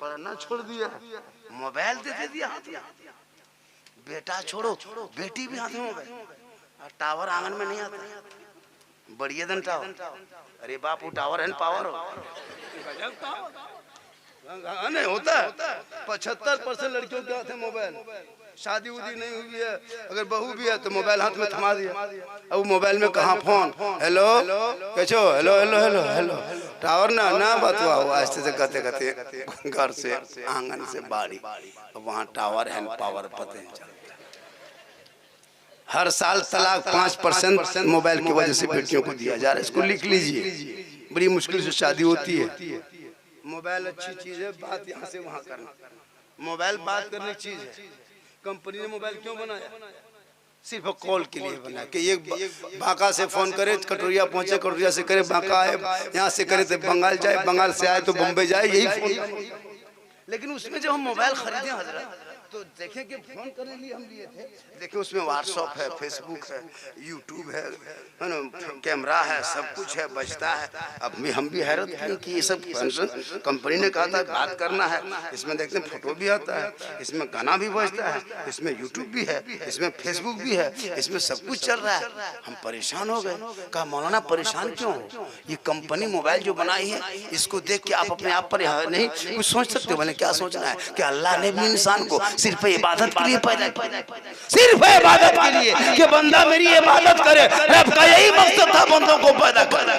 पढ़ना छोड़ दिया, मोबाइल दे दिया हाथ में। बेटा छोड़ो, बेटी भी हाथ में मोबाइल, टावर आंगन में नहीं आता, बढ़िया दिन टावर। अरे बाप, वो टावर है पावर हो नहीं होता है। 75% लड़कियों के हाथ में मोबाइल। शादी उदी नहीं हुई है, अगर बहू भी है तो मोबाइल हाथ में थमा दिया। अब मोबाइल में कहाँ फोन, हेलो कैचो, हेलो टावर ना बतवा हुआ। ऐसे से कहते घर से आंगन से बाड़ी, वहाँ टावर है पावर पते हैं। हर साल तलाक 5% मोबाइल की वजह से बेटियों को दिया जा रहा है। इसको लिख लीजिए, बड़ी मुश्किल से शादी होती है। मोबाइल अच्छी चीज है, बात यहाँ से वहाँ करना। मोबाइल बात करने की चीज है। कंपनी ने मोबाइल क्यों बनाया? सिर्फ कॉल के लिए बना कि एक बांका से फोन करे, कटोरिया पहुंचे, कटोरिया से करे बांका आए, यहाँ से करे तो बंगाल जाए, बंगाल से आए तो बम्बई जाए, यही फोन। लेकिन उसमें जब हम मोबाइल खरीदे हजरत, तो देखें कि फोन करने लिए हम लिए थे, देखिए उसमें व्हाट्सएप है, फेसबुक है, यूट्यूब है ना, कैमरा है, सब कुछ है, बजता है। अब हम भी हैरत हैं कि ये सब फंक्शन कंपनी ने कहा था बात करना है, इसमें देखते हैं फोटो भी आता है, इसमें गाना भी बजता है, इसमें यूट्यूब भी है, इसमें फेसबुक भी है, इसमें सब कुछ चल रहा है। हम परेशान हो गए। कहा मौलाना परेशान क्यों हो? ये कंपनी मोबाइल जो बनाई है, इसको देख के आप अपने आप पर नहीं कुछ सोच सकते हो? मैंने क्या सोचना है कि अल्लाह ने भी इंसान को सिर्फ इबादत के लिए पैदा किया, सिर्फ इबादत के लिए कि बंदा मेरी इबादत करे। रब का यही मकसद था बंदों को पैदा करना।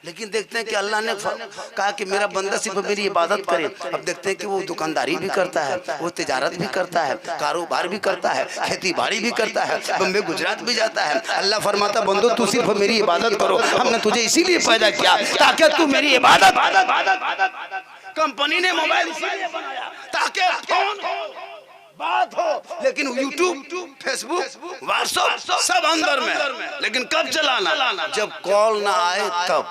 लेकिन देखते हैं कि अल्लाह ने कहा कि मेरा बंदा सिर्फ मेरी इबादत करे। अब देखते हैं कि वो दुकानदारी भी करता है, वो तिजारत भी करता है, कारोबार भी करता है, खेती बाड़ी भी करता है, बम्बे गुजरात भी जाता है। अल्लाह फरमाता बंदो तू सिर्फ मेरी इबादत करो, हमने तुझे इसीलिए पैदा किया ताकि तू मेरी इबादत। कंपनी ने मोबाइल इसीलिए बनाया ताकि फोन हो, बात हो, लेकिन यूट्यूब, फेसबुक, व्हाट्सएप सब अंदर में। लेकिन कब चलाना? जब कॉल ना आए तब।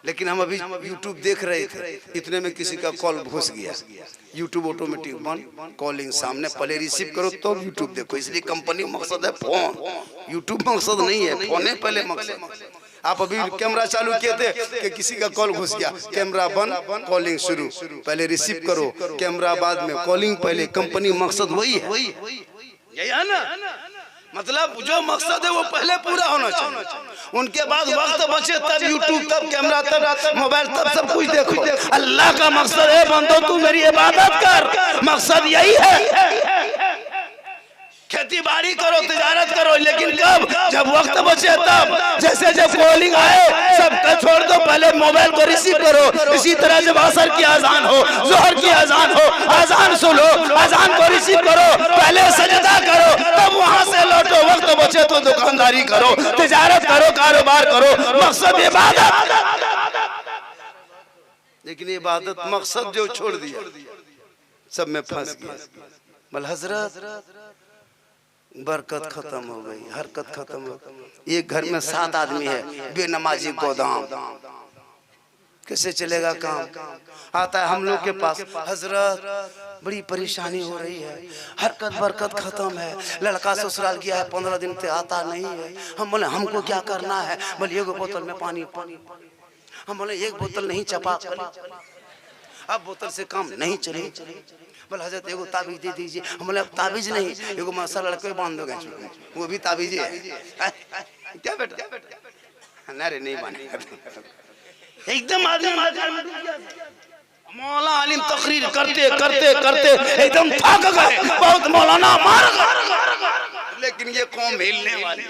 लेकिन हम अभी YouTube देख रहे थे, इतने में किसी का कॉल घुस गया। YouTube ऑटोमेटिक बंद, कॉलिंग सामने, पहले रिसीव करो तो YouTube देखो। इसलिए कंपनी मकसद है फोन, YouTube मकसद नहीं है, फोन है पहले मकसद। आप अभी कैमरा चालू किए थे कि किसी का कॉल घुस गया, कैमरा बंद, कॉलिंग शुरू, पहले रिसीव करो, कैमरा बाद में, कॉलिंग पहले। कंपनी मकसद वही है, यही है ना। मतलब जो मकसद है वो पहले पूरा होना चाहिए, उनके बाद वक्त बचे तब यूट्यूब, तब कैमरा, तब मोबाइल, तब सब कुछ देखो। अल्लाह का मकसद है बंदो तू मेरी इबादत कर, मकसद यही है। खेती बाड़ी करो, तिजारत करो, लेकिन कब? जब वक्त बचे तब। जैसे जब कॉलिंग आए सब छोड़ दो, पहले मोबाइल को रिसीव करो। इसी तरह जब असर की अजान हो, जोहर की अजान हो, अजान सुनो, अजान को रिसीव करो, पहले सजदा करो, तब वहां से लौटो। वक्त बचे तो दुकानदारी करो, तिजारत करो, कारोबार करो, मकसद इबादत। लेकिन इबादत मकसद जो छोड़ दिया, सब में फंस गया। बल हजरत बरकत खत्म हो गई, हरकत खत्म हो गई। एक घर में 7 आदमी है, बेनमाजी गोदाम, कैसे चलेगा काम? आता है हम लोग के पास, हजरत बड़ी परेशानी हो रही है, हरकत बरकत खत्म है, लड़का ससुराल गया है 15 दिन से आता नहीं है। हम बोले हमको क्या करना है? बोले एक बोतल में पानी। हम बोले एक बोतल नहीं चपा, अब बोतल से काम नहीं चले। बोले हजरत एगो ताबीज दे दीजिए। हम बोले ताबीज नहीं, एगो मसा लड़के बांध दोगे, वो भी ताबीज है। क्या बेटा? अरे नहीं माने, एकदम आदमी मौला आलिम तकरीर करते करते करते एकदम थक गए, बहुत मौलाना मार गए, लेकिन ये कौम हिलने वाली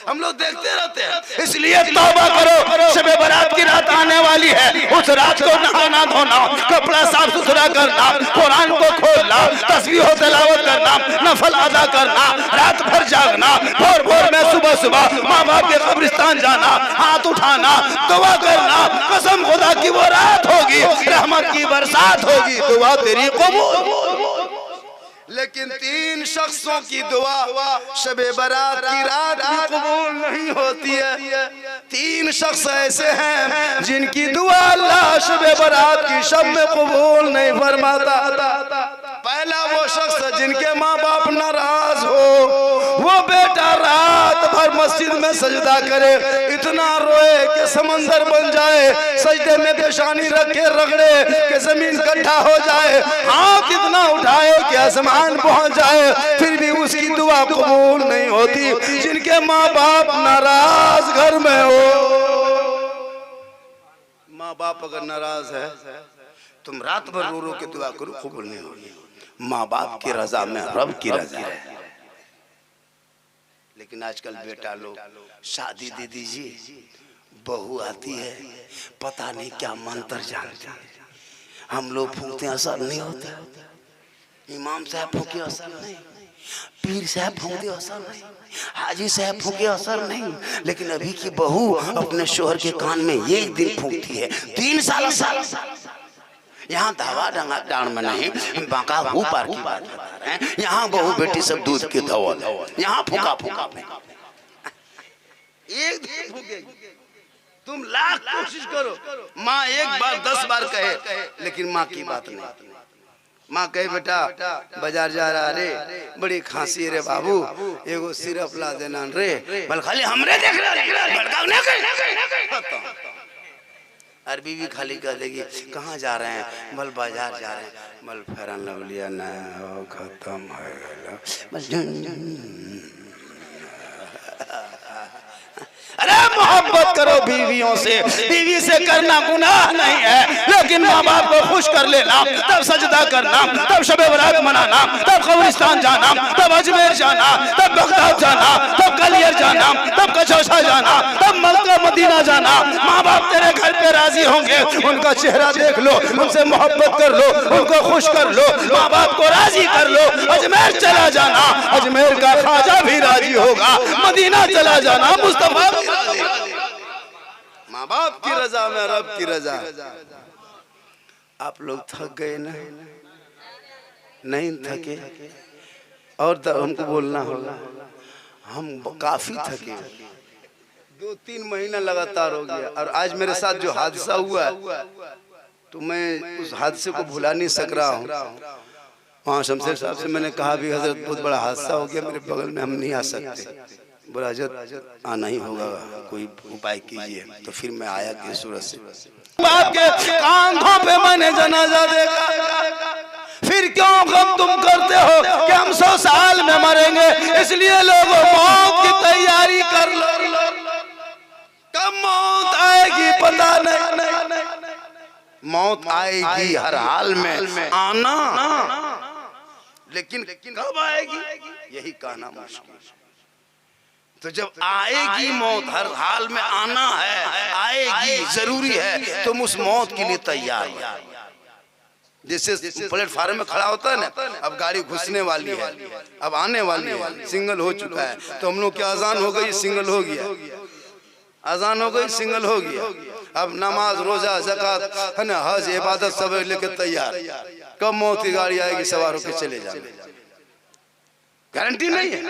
हम लोग देखते रहते हैं। इसलिए तौबा करो, शबे बारात की रात आने वाली है, उस रात को नहाना धोना, कपड़ा साफ सुथरा करना, कुरान को खोलना, तस्बीह और तिलावत करना, नफल अदा करना, रात भर जागना, भोर भोर में सुबह सुबह माँ बाप के कब्रिस्तान जाना, हाथ उठाना, दुआ करना। कसम खुदा की वो रात होगी, रहमत की बरसात होगी, दुआ तेरी कबूल। लेकिन 3 शख्सों की दुआ शबे बारात की रात भी कबूल नहीं होती है। 3 शख्स ऐसे हैं जिनकी दुआ अल्लाह शबे बारात की शब में कबूल नहीं फरमाता। पहला वो शख्स जिनके माँ बाप नाराज हो, वो बेटा रात भर मस्जिद में सजदा करे, इतना रोए कि समंदर बन जाए, सजदे में पेशानी रखे रगड़े कि जमीन इकट्ठा हो जाए, हाथ इतना उठाए कि आसमान पहुंच जाए, फिर भी उसकी दुआ कबूल नहीं होती। जिनके माँ बाप नाराज घर में हो, माँ बाप अगर नाराज है, तुम रात भर रो रो के दुआ करो, कबूल नहीं होगी। माँ बाप की रजा में रब की रजा है। लेकिन आजकल बेटा लोग शादी दे दीजिए, बहू आती है, पता नहीं क्या मंत्र जानते हैं, हम लोग फूंकते असर नहीं होता, इमाम साहब फूंके असर नहीं, पीर साहब फूंके असर नहीं, हाजी साहब फूंके असर नहीं। लेकिन अभी की बहू अपने शोहर के कान में एक दिन फूंकती है, 3 साल यहाँ धावा डंगा डांड में नहीं, बांका ऊपर की बात बता रहे हैं। यहाँ बहू बेटी सब दूध के धवल, यहाँ फूका फूका एक दिन फूकेगी। तुम लाख कोशिश करो, माँ 1 बार 10 बार कहे, लेकिन माँ की बात नहीं। माँ कहे बेटा बाजार जा रहा रे, बड़ी खांसी है रे बाबू, एगो सिरप ला देना रे, बल खाली हमरे देख रहा। अरबी भी खाली कर देगी, कहाँ जा रहे हैं? बल बाजार जा रहे हैं। बल फेरन लवलिया ना हो, खत्म है। अरे मोहब्बत करो बीवियों से, बीवी से करना गुनाह नहीं है, लेकिन माँ बाप को खुश कर लेना, तब सजदा करना, तब शबे बारात मनाना, तब कब्रिस्तान जाना, तब अजमेर जाना, तब बगदाद जाना, तब कलियर जाना, तब कचौसा जाना, तब मक्का मदीना जाना। माँ बाप तेरे घर पे राजी होंगे, उनका चेहरा देख लो, उनसे मोहब्बत कर लो, उनको खुश कर लो, माँ बाप को राजी कर लो। अजमेर चला जाना, अजमेर का ख्वाजा भी राजी होगा। मदीना चला जाना, मुस्तफा माँ बाप की रजा में रब की रजा। आप लोग थक गए ना? नहीं थके? और तो हमको बोलना होगा, हम काफी थके। 2-3 महीना लगातार हो गया। और आज मेरे साथ जो हादसा हुआ तो मैं उस हादसे को भुला नहीं सक रहा हूँ। वहाँ शमशेर साहब से मैंने कहा भी हजरत बहुत बड़ा हादसा हो गया मेरे बगल में, हम नहीं आ सकते। बोला हजरत आना ही होगा, कोई उपाय कीजिए। तो फिर मैं आया की सूरत से आपके कांधों पे मैंने जनाजा देखा। फिर क्यों गम तुम करते हो कि हम 100 साल में मरेंगे, इसलिए लोगों मौत की तैयारी कर लो। कब मौत आएगी पता नहीं, मौत आएगी हर हाल में आना, लेकिन कब आएगी यही कहना मुश्किल। तो जब आएगी मौत, हर हाल में आना है, आएगी जरूरी है, तुम उस मौत के लिए तैयार हो। जैसे प्लेटफार्म में खड़ा होता है ना, अब गाड़ी घुसने वाली है, अब आने वाली है, सिग्नल हो चुका है, तो हम लोग की अजान हो गई, सिग्नल हो गया, अजान हो गई, सिग्नल हो गया। अब नमाज, रोजा, ज़कात है ना, हज, इबादत सब लेके तैयार। कब मौत की गाड़ी आएगी सवार होकर चले जाएंगे, गारंटी नहीं है।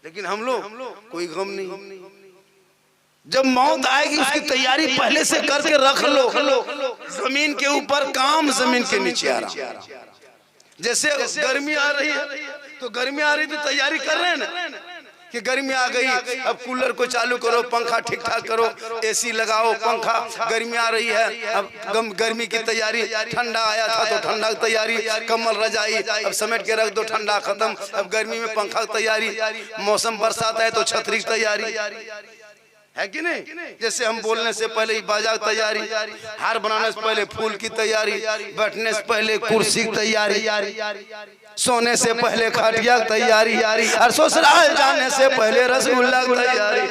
लेकिन हम लोग कोई गम नहीं। जब मौत आएगी उसकी तैयारी पहले से करके रख लो। जमीन के ऊपर काम, जमीन के नीचे आराम। जैसे गर्मी आ रही है तो गर्मी आ रही तो तैयारी कर रहे हैं ना कि गर्मी आ गई, अब कूलर को चालू करो, पंखा ठीक ठाक करो, एसी लगाओ, पंखा। गर्मी आ रही है, अब गर्मी की तैयारी। ठंडा आया था तो ठंडा की तैयारी, कम्बल रजाई अब समेट के रख दो, ठंडा खत्म। अब गर्मी में पंखा की तैयारी, मौसम बरसात है तो छतरी की तैयारी है कि नहीं। जैसे हम बोलने से पहले बाजा की तैयारी, हार बनाने से पहले फूल की तैयारी, बैठने से पहले कुर्सी की तैयारी, सोने से पहले खटिया की तैयारी, और ससुराल जाने से पहले रसगुल्ला की तैयारी।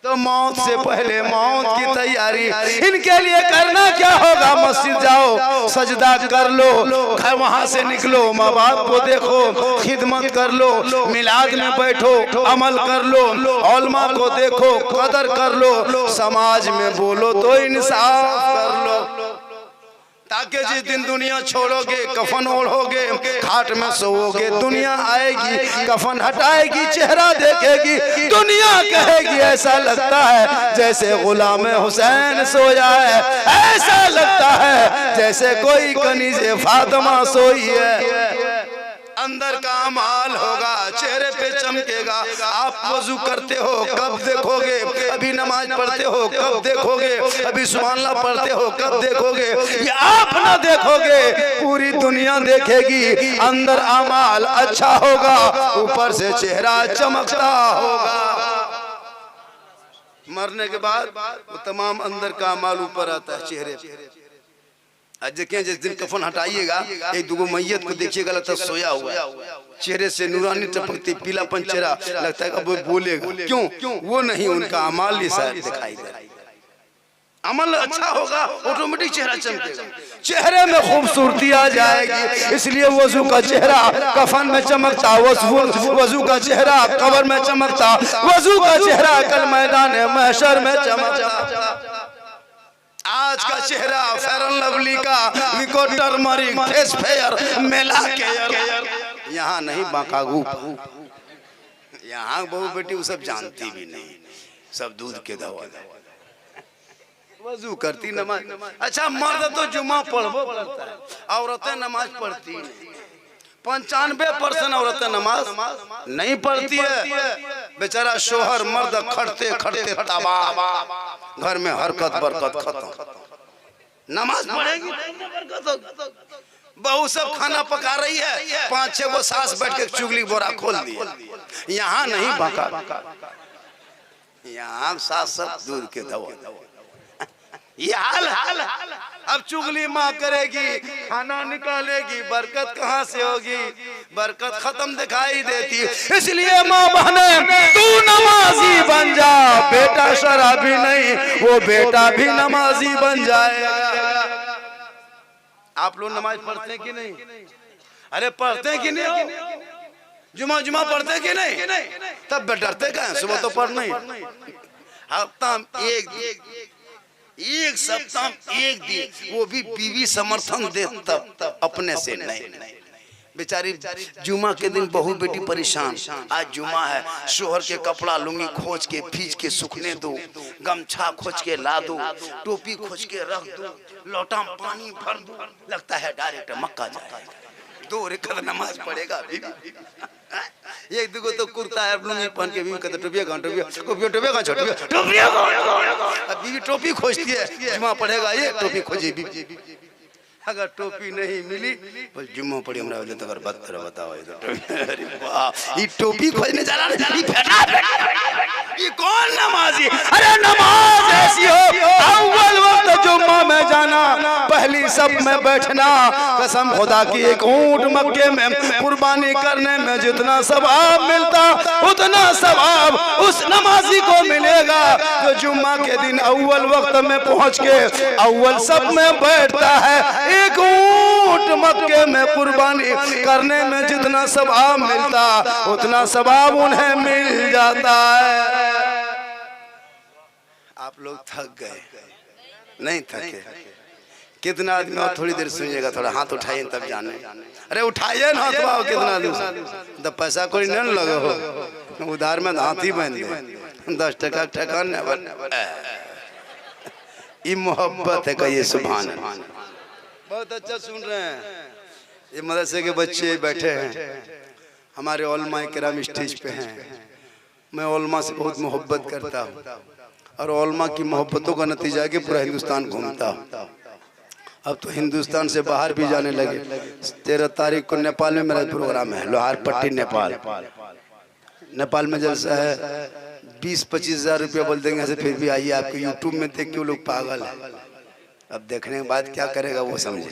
तो मौत से पहले मौत की तैयारी। इनके लिए करना क्या होगा, मस्जिद जाओ, सजदा कर लो, घर वहां से निकलो, माँ बाप को देखो, खिदमत कर लो, मिलाद में बैठो, अमल कर लो, उलमा को देखो, कदर कर लो, समाज में बोलो तो इंसाफ कर लो, ताकि जिस दिन दुनिया छोड़ोगे, कफन ओढ़ोगे, खाट में सोओगे, दुनिया आएगी, कफन हटाएगी, चेहरा देखेगी, दुनिया कहेगी ऐसा लगता है जैसे गुलाम हुसैन सोया है, ऐसा लगता है जैसे कोई कनीज़े फातिमा सोई है। अंदर का अमाल होगा, चेहरे पे चमकेगा। आप वजू करते हो कब देखोगे, अभी नमाज पढ़ते हो कब देखोगे, अभी सुभानअल्लाह पढ़ते हो कब देखोगे, ये आप ना देखोगे, पूरी दुनिया देखेगी। अंदर अमाल अच्छा होगा, ऊपर से चेहरा चमकता होगा। मरने के बाद वो तमाम अंदर का अमाल ऊपर आता है चेहरे पे। आज देखिए जिस दिन कफन हटाइएगा, एक दूगो मैयत को देखिएगा, लगता है सोया हुआ है, चेहरे से नूरानी टपकती, पीलापन चेहरा, लगता है अब वो बोलेगा। क्यों? वो नहीं, उनका अमाल ही शायद दिखाई दे। अमल अच्छा होगा, ऑटोमेटिक चेहरा चमकेगा, चेहरे में खूबसूरती आ जाएगी। इसलिए वजू का चेहरा कफन में चमकता, वजू का चेहरा कब्र में चमकता, वजू का चेहरा कल मैदान महशर में चमकता। आज का चेहरा फेयर एंड लवली का विको टर्मरिक फेस फेयर मिला के, यहाँ नहीं बाकागू, यहाँ बहू बेटी वो सब जानती भी नहीं, सब दूध के दवा वजू करती, नमाज। अच्छा मर्द तो जुमा पढ़बो करता है, औरतें नमाज पढ़ती नहीं। 95% औरतें नमाज नहीं पढ़ती है। बेचारा शोहर मर्द खड़ते खड़ते तबाह, घर में हरकत बरकत खत्म। नमाज पढ़ेगी बहू सब खाना पका रही है, 5-6 वो सास बैठ के चुगली बोरा खोल दिया। यहाँ नहीं बाका, यहाँ सास सब दूध के दवा। ये हाल अब चुगली माँ करेगी, खाना निकालेगी, बरकत कहाँ से होगी, बरकत खत्म दिखाई देती। इसलिए माँ बहने तू नमाजी बन जा, बेटा शराबी नहीं, वो बेटा भी नमाजी बन जाएगा। आप लोग नमाज पढ़ते हैं कि नहीं? अरे पढ़ते हैं कि नहीं? जुमा जुमा पढ़ते हैं कि नहीं? तब डरते कहाँ? सुबह तो पढ़ना ही, हफ्ता एक सप्ताह एक दिन, वो भी बीवी समर्थन दे तब अपने से नहीं। बेचारी जुमा के दिन बहू बेटी परेशान, आज जुमा है, शोहर के कपड़ा लुंगी खोज के भीज के सूखने दो, गमछा खोज के ला दो, टोपी खोज के रख दो, लोटा में पानी भर दो, लगता है डायरेक्ट मक्का जाएगा, 2 रकात नमाज पढ़ेगा। एक दुगो तो कुर्ता है लुंगी पहन के बीवी कहते टोपिया कहाँ, बीवी टोपी खोजती है, जुमा पढ़ेगा ये टोपी खोजे बीवी, अगर टोपी नहीं मिली बस जुम्मा पड़ी हमरा वाले तो अगर बात तरह बताओ ये तो अरे वाह ये टोपी खोजने जा रहा है, ये कौन नमाजी? अरे नमाज ऐसी हो अव्वल वक्त जुम्मा में जाना, पहली सब में बैठना, कसम खुदा की एक ऊंट मक्के में कुर्बानी करने में जितना सवाब मिलता उतना सवाब उस नमाजी को मिलेगा जो जुम्मा के दिन अव्वल वक्त में पहुंच के अव्वल सब में बैठता है। एक ऊंट मक्के में कुर्बानी करने में जितना सवाब मिलता उतना सवाब उन्हें मिल जाता है। आप लोग थक गए? नहीं थके? कितना आदमी और थोड़ी देर सुनिएगा, थोड़ा हाथ उठाइए तब जाने। अरे उठाइए ना हाथ, कितना आदमी तो पैसा कोई नहीं लगे हो, उधार में हाथ ही बांध दे, 10 टका ठकान ये मोहब्बत है का ये सुभान अल्लाह। बहुत अच्छा सुन रहे हैं, ये मदरसे के बच्चे बैठे हैं, हमारे उलमा किराम स्टेज पे हैं। मैं उलमा से बहुत मोहब्बत करता हूँ और उलमा की मोहब्बतों का नतीजा है कि पूरा हिंदुस्तान घूमता हूँ। अब तो हिंदुस्तान से बाहर भी जाने लगे। 13 तारीख को नेपाल में मेरा प्रोग्राम है, लोहारपट्टी नेपाल। नेपाल में जलसा है, 20-25 हज़ार रुपया बोल देंगे ऐसे, फिर भी आइए। आपके यूट्यूब में देख के वो लोग पागल है, अब देखने के बाद क्या करेगा वो समझे।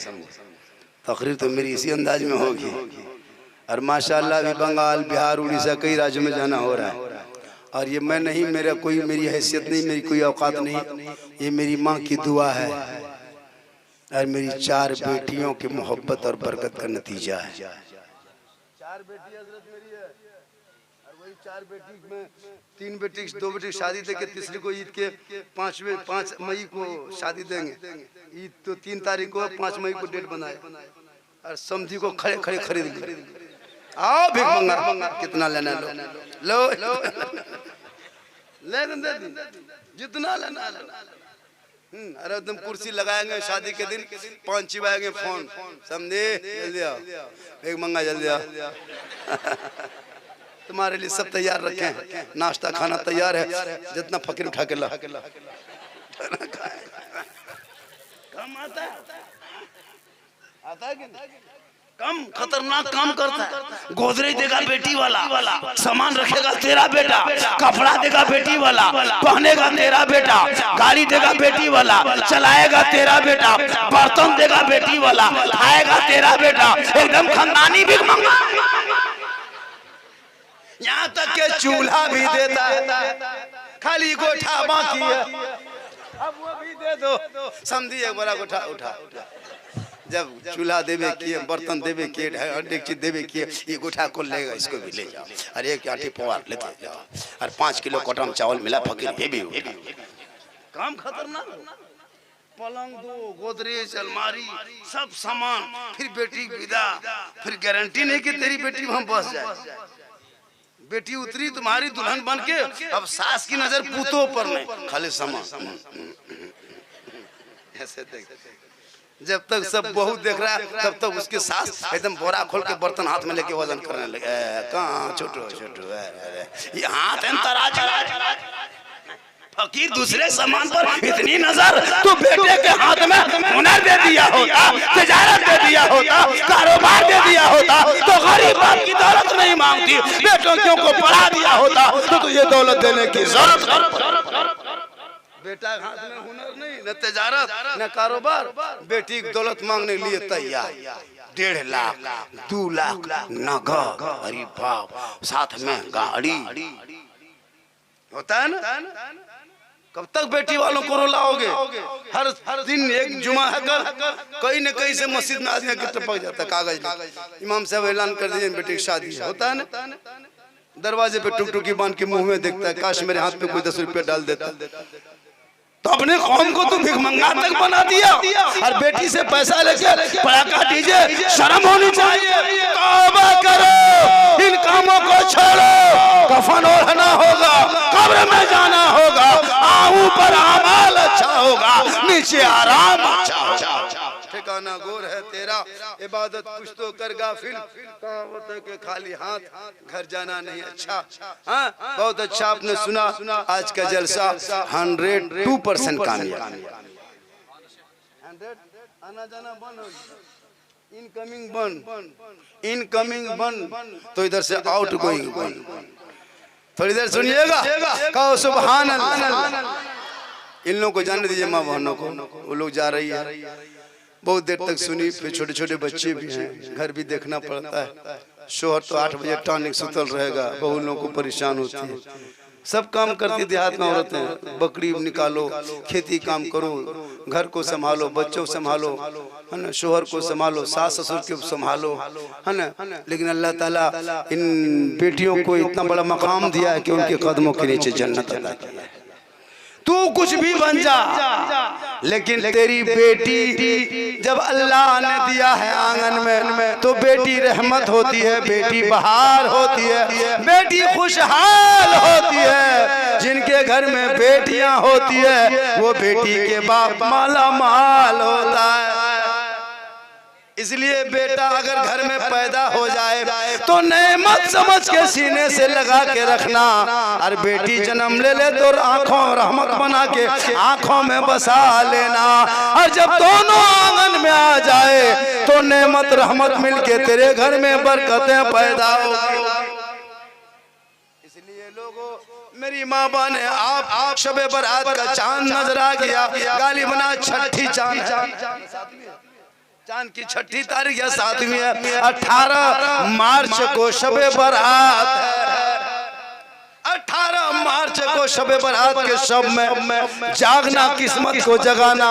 तकरीर तो मेरी इसी अंदाज में होगी। और माशाल्लाह अभी बंगाल, बिहार, उड़ीसा कई राज्यों में जाना हो रहा है। और ये मैं नहीं, मेरा कोई मेरी हैसियत नहीं, मेरी कोई औकात नहीं, ये मेरी माँ की दुआ है और मेरी 4 बेटियों की मोहब्बत और बरकत का नतीजा है। 4 बेटी हजरत मेरी है और वही 4 बेटी में 3 बेटी 2 बेटी शादी देके तीसरी को ईद के 5 मई को शादी देंगे। ईद तो 3 तारीख को, 5 मई को डेट बनाए और समझी को खड़े खड़े खरीद। आओ भीख मंगा, कितना लेना लो ले जितना लेना। अरे एकदम कुर्सी लगाएंगे शादी के दिन, 5 चिबाएंगे फोन, समझे? जल्दी आओ भीख मंगा, जल्दी आओ। तुम्हारे लिए सब तैयार रखे हैं, नाश्ता खाना तैयार है, जितना फकीर उठा के ला। कम आता है कि कम खतरनाक काम करता है। गोदरेज देगा बेटी वाला, सामान रखेगा तेरा बेटा, कपड़ा देगा बेटी वाला, पहनेगा तेरा बेटा, गाड़ी देगा बेटी वाला, चलाएगा तेरा बेटा, बर्तन देगा बेटी वाला, खाएगा तेरा बेटा, एकदम खानदानी भीख मंगा। यहाँ तक के चूल्हा भी देता है, खाली गोठा बाकी है, अब वो भी दे दो। समझी एक बड़ा गोठा उठा, जब चूल्हा देवे किए, बर्तन देवे किए, डेगची देवे किए, ये गोठा को लेगा, इसको भी ले जाओ। अरे 1 आटी पवार लेते जाओ और 5 किलो कटम चावल मिला, फकीर ये भी उठा। काम खतरनाक। पलंग दो, गोदरेज, अलमारी, सब सामान, फिर बेटी विदा, फिर गारंटी नहीं कि तेरी बेटी वहां बस जाए। बेटी उतरी तुम्हारी दुल्हन बन के, अब सास की नजर पूतों पर नहीं, खाली सामान। ऐसे देख, जब तक सब बहू देख रहा है तब तक उसके सास एकदम बोरा खोल के बर्तन हाथ में लेके वजन करने लगे। कहाँ छोटू ये हाथ फकीर दूसरे सामान पर इतनी नजर, तो बेटे के हाथ में हुनर दे दिया होता, तिजारत दे दिया होता, कारोबार दे दिया होता, तो गरीब बाप की दौलत नहीं मांगती, बेटों को पढ़ा दिया होता तो ये दौलत देने की जरूरत। बेटा हाथ में हुनर नहीं, न तिजारत न कारोबार, बेटी की दौलत मांगने के लिए तैयार। 1.5 लाख 2 लाख नगद, अरे बाप, साथ में गाड़ी होता है ना। कब तक बेटी वालों को रुलाओगे? हर दिन एक जुमा है, कहीं न कहीं से मस्जिद में आदमी टपक जाता है कागज, इमाम साहब ऐलान कर दिए बेटी की शादी होता है ना। दरवाजे पे टुकटुकी बांध के मुंह में देखता है, काश मेरे हाथ पे कोई 10 रुपया डाल देता। तो अपने कौम को तू भिखमंगा तक बना दिया और बेटी से पैसा लेके पटाखा डीजे, शर्म होनी चाहिए। तौबा करो, इन कामों को छोड़ो। कफन ओढ़ना होगा, कब्र में जाना होगा, ऊपर अमाल अच्छा होगा, नीचे आराम अच्छा होगा। ठिकाना गोर है तेरा, इबादत कुछ तो कर गाफिल, कहावत है कि खाली हाथ घर जाना नहीं अच्छा। हाँ, बहुत अच्छा आपने सुना आज का जलसा 102% कामयाब। 100 आना जाना बंद हो गया, इनकमिंग बंद, इनकमिंग बंद, तो इधर से आउट गोइंग बंद। थोड़ी देर सुनिएगा, कहो सुभान अल्लाह। इन लोगों को जाने दीजिए, माँ बहनों को, वो लोग जा रही है। बहुत देर तक सुनी, फिर छोटे छोटे बच्चे भी हैं, घर भी देखना पड़ता है। शोहर तो 8 बजे टॉनिक सुतल रहेगा, बहू लोगों को परेशान होती है। सब काम करती देहात में औरतें, बकरी निकालो, खेती काम करो, घर को संभालो, बच्चों को संभालो, है ना, शोहर को संभालो, सास ससुर को संभालो, है ना। लेकिन अल्लाह ताला इन बेटियों को इतना बड़ा मकाम दिया है कि उनके कदमों के नीचे जन्नत अता किया है। तू कुछ भी बन जा, लेकिन तेरी बेटी जब अल्लाह ने दिया है आंगन में, तो बेटी रहमत होती है, बेटी बहार होती है, बेटी खुशहाल होती है। जिनके घर में बेटियां होती है वो बेटी के बाप माला माल होता है। इसलिए बेटा अगर घर में पैदा हो जाए तो नेमत समझ के सीने से लगा के रखना, और बेटी जन्म ले ले तो आंखों रहमत बना के आंखों में बसा लेना। और जब दोनों आंगन में आ जाए तो नेमत रहमत मिलके तेरे घर में बरकतें पैदा होगी। इसलिए लोगों, मेरी माँ बहन, आप शबे बरात का चांद नजर आ गया, गालिबना छठी चांद की छठी तारीख या 7वीं है, 18 मार्च को शबे बरात है। 18 मार्च को शबे बरात के शब में जागना, किस्मत को जगाना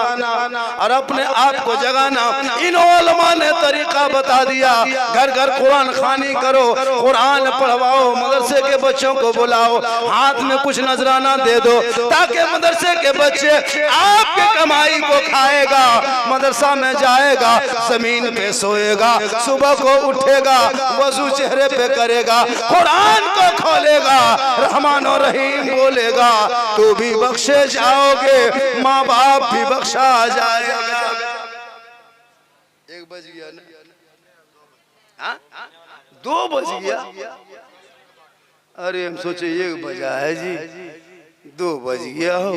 और अपने आप को जगाना। इन उलमा ने तरीका बता दिया, घर घर कुरान खानी करो, कुरान पढ़वाओ, मदरसे के बच्चों को बुलाओ, हाथ में कुछ नजराना दे दो, ताकि मदरसे के बच्चे आपके कमाई को खाएगा, मदरसा में जाएगा, जमीन पे सोएगा, सुबह को उठेगा, वजू चेहरे पे करेगा, कुरान को खोलेगा, रहमान और रहीम बोलेगा, तो भी बख्शे जाओगे, माँ बाप भी बख्शा जाएगा। 1 बज गया ना, 2 बज गया, अरे हम सोचे 1 बजा है जी, 2 बज गया हो।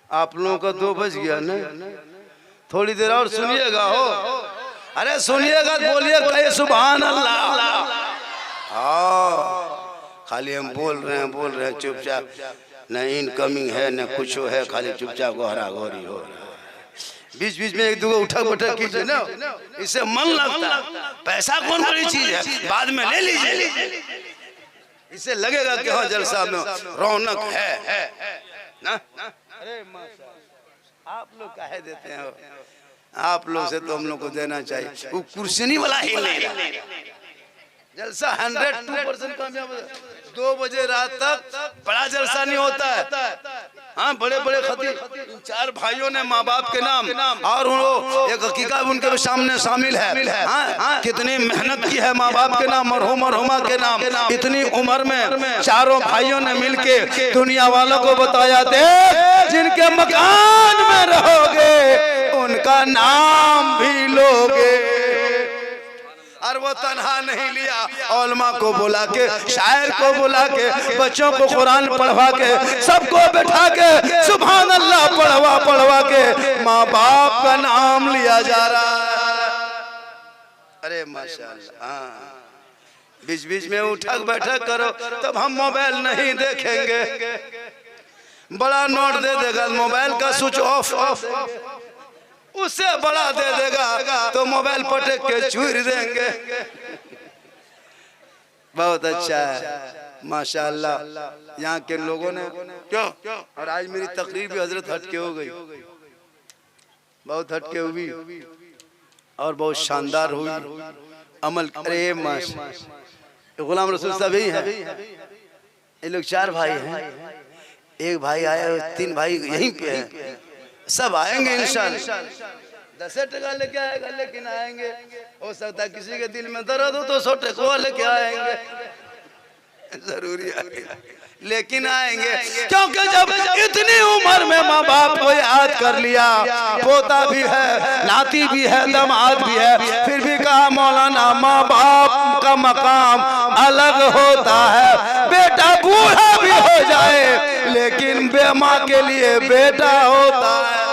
आप लोगों का 2 बज गया ना, थोड़ी देर और सुनिएगा हो। अरे सुनिएगा, बोलिए, कहे सुभान अल्लाह। हाँ, खाली हम बोल रहे हैं चुपचाप, न इनकमिंग है न कुछ है, खाली चुपचाप गोहरा गोहरी हो रहा है। बीच बीच में एक दो उठक बैठक कीजिए ना, इससे मन लगता है। पैसा कौन बड़ी चीज है, बाद में ले लीजिए, इससे लगेगा कि हाँ जलसा में रौनक है ना। अरे आप लोग काहे देते हैं, आप लोग से तो हम लोग को देना चाहिए। वो कुर्सी वाला ही नहीं, जलसा 102% कामयाब है। 2 बजे रात तक बड़ा जलसा नहीं होता है। हाँ, बड़े बड़े खतीब 4 भाइयों ने माँ बाप के नाम, और वो एक हकीकत उनके सामने शामिल है। हाँ, कितनी मेहनत की है माँ बाप के नाम, मरहूम मरहुमा के नाम। इतनी उम्र में चारों भाइयों ने मिलके दुनिया वालों को बताया, देख जिनके मकान में रहोगे उनका नाम भी लोगे। और वो तन्हा नहीं लिया, उलमा को बुला के, शायर को बुला के, बच्चों को कुरान पढ़वा के, सबको बैठा के सुभान अल्लाह पढ़वा के माँ बाप का नाम लिया जा रहा है। अरे माशाअल्लाह। हाँ, बीच बीच में उठक बैठक करो, तब हम मोबाइल नहीं देखेंगे। बड़ा नोट दे देगा, मोबाइल का स्विच ऑफ, उससे बड़ा दे देगा तो मोबाइल पटक के चूर देंगे। बहुत अच्छा है माशाअल्लाह। यहाँ के लोगों ने क्यों, और आज मेरी तकरीर भी हजरत हटके हो गई, बहुत हटके हुई और बहुत शानदार हुई अमल। अरे माशाअल्लाह, गुलाम रसूल साहब ही हैं, ये लोग 4 भाई हैं। एक भाई आए, 3 भाई यहीं पे हैं, सब आएंगे इंशाल्लाह। 10 टका लेके आएगा, लेकिन आएंगे। हो सकता है किसी के दिल में दर्द हो तो 100 टका लेके आएंगे, जरूरी है, लेकिन आएंगे। क्योंकि जब इतनी उम्र में माँ बाप को याद कर लिया, पोता भी है, नाती भी है, दामाद भी है, फिर भी कहा मौलाना माँ बाप का मकाम अलग होता है। बेटा बूढ़ा भी हो जाए लेकिन माँ के लिए बेटा होता है।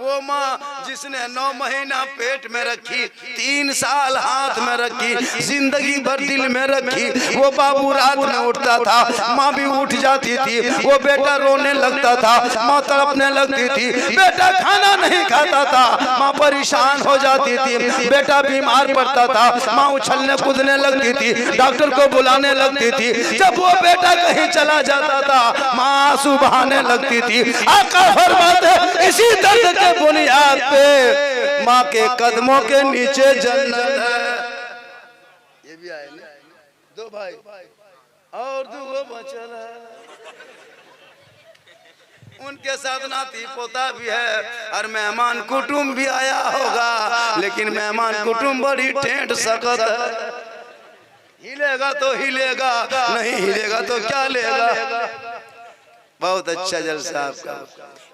वो माँ जिसने 9 महीना पेट में रखी, 3 साल हाथ में रखी, जिंदगी भर दिल में रखी। वो बाबू रात में उठता था, माँ भी उठ जाती थी। वो बेटा रोने लगता था, माँ तड़पने लगती थी। बेटा खाना नहीं खाता था, माँ परेशान हो जाती थी। बेटा बीमार पड़ता था, माँ उछलने कूदने लगती थी, डॉक्टर को बुलाने लगती थी। जब वो बेटा कहीं चला जाता था, माँ आंसू बहाने लगती थी। आका फरमाते इसी दर्द के बुनियाद पे माँ के कदमों के नीचे जन्नत है। ये भी आए ना 2 भाई और 2 बचल है, उनके साथ नाती पोता भी है और मेहमान कुटुंब भी आया होगा। लेकिन मेहमान कुटुंब बड़ी टेंट सकत है, हिलेगा तो हिलेगा, नहीं हिलेगा तो क्या लेगा। बहुत अच्छा जलसा आपका।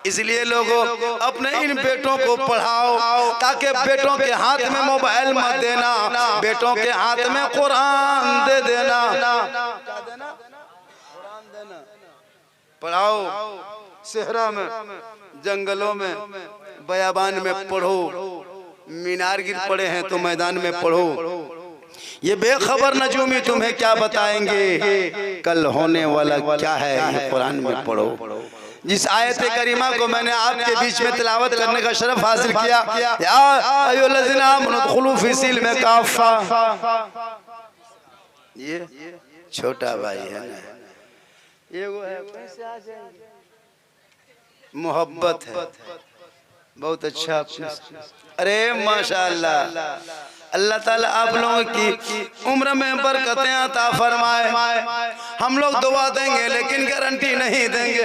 इसलिए लोगों अपने इन बेटों को पढ़ाओ, ताकि बेटों के हाथ में मोबाइल मत देना, बेटों के हाथ में कुरान दे देना। क्या देना? कुरान देना। पढ़ाओ, सेहरा में, जंगलों में, बयाबान में पढ़ो। मीनार गिर पड़े हैं तो मैदान में पढ़ो। ये बेखबर नजूमी तुम्हें क्या बताएंगे, कल होने वाला क्या है ये कुरान में पढ़ो। जिस आयत करीमा को मैंने आपके बीच में तिलावत करने का शरफ हासिल किया, या अय्युहल्लज़ीना आमनू उदखुलू फी सिल्म काफ़ा, ये छोटा भाई है ना, ये वो है, कैसे आ जाएंगे, मोहब्बत है। बहुत अच्छा। अरे माशाअल्लाह, अल्लाह ताला आप लोगों की उम्र में बरकतें अता फरमाए। हम लोग दुआ देंगे लेकिन गारंटी नहीं देंगे।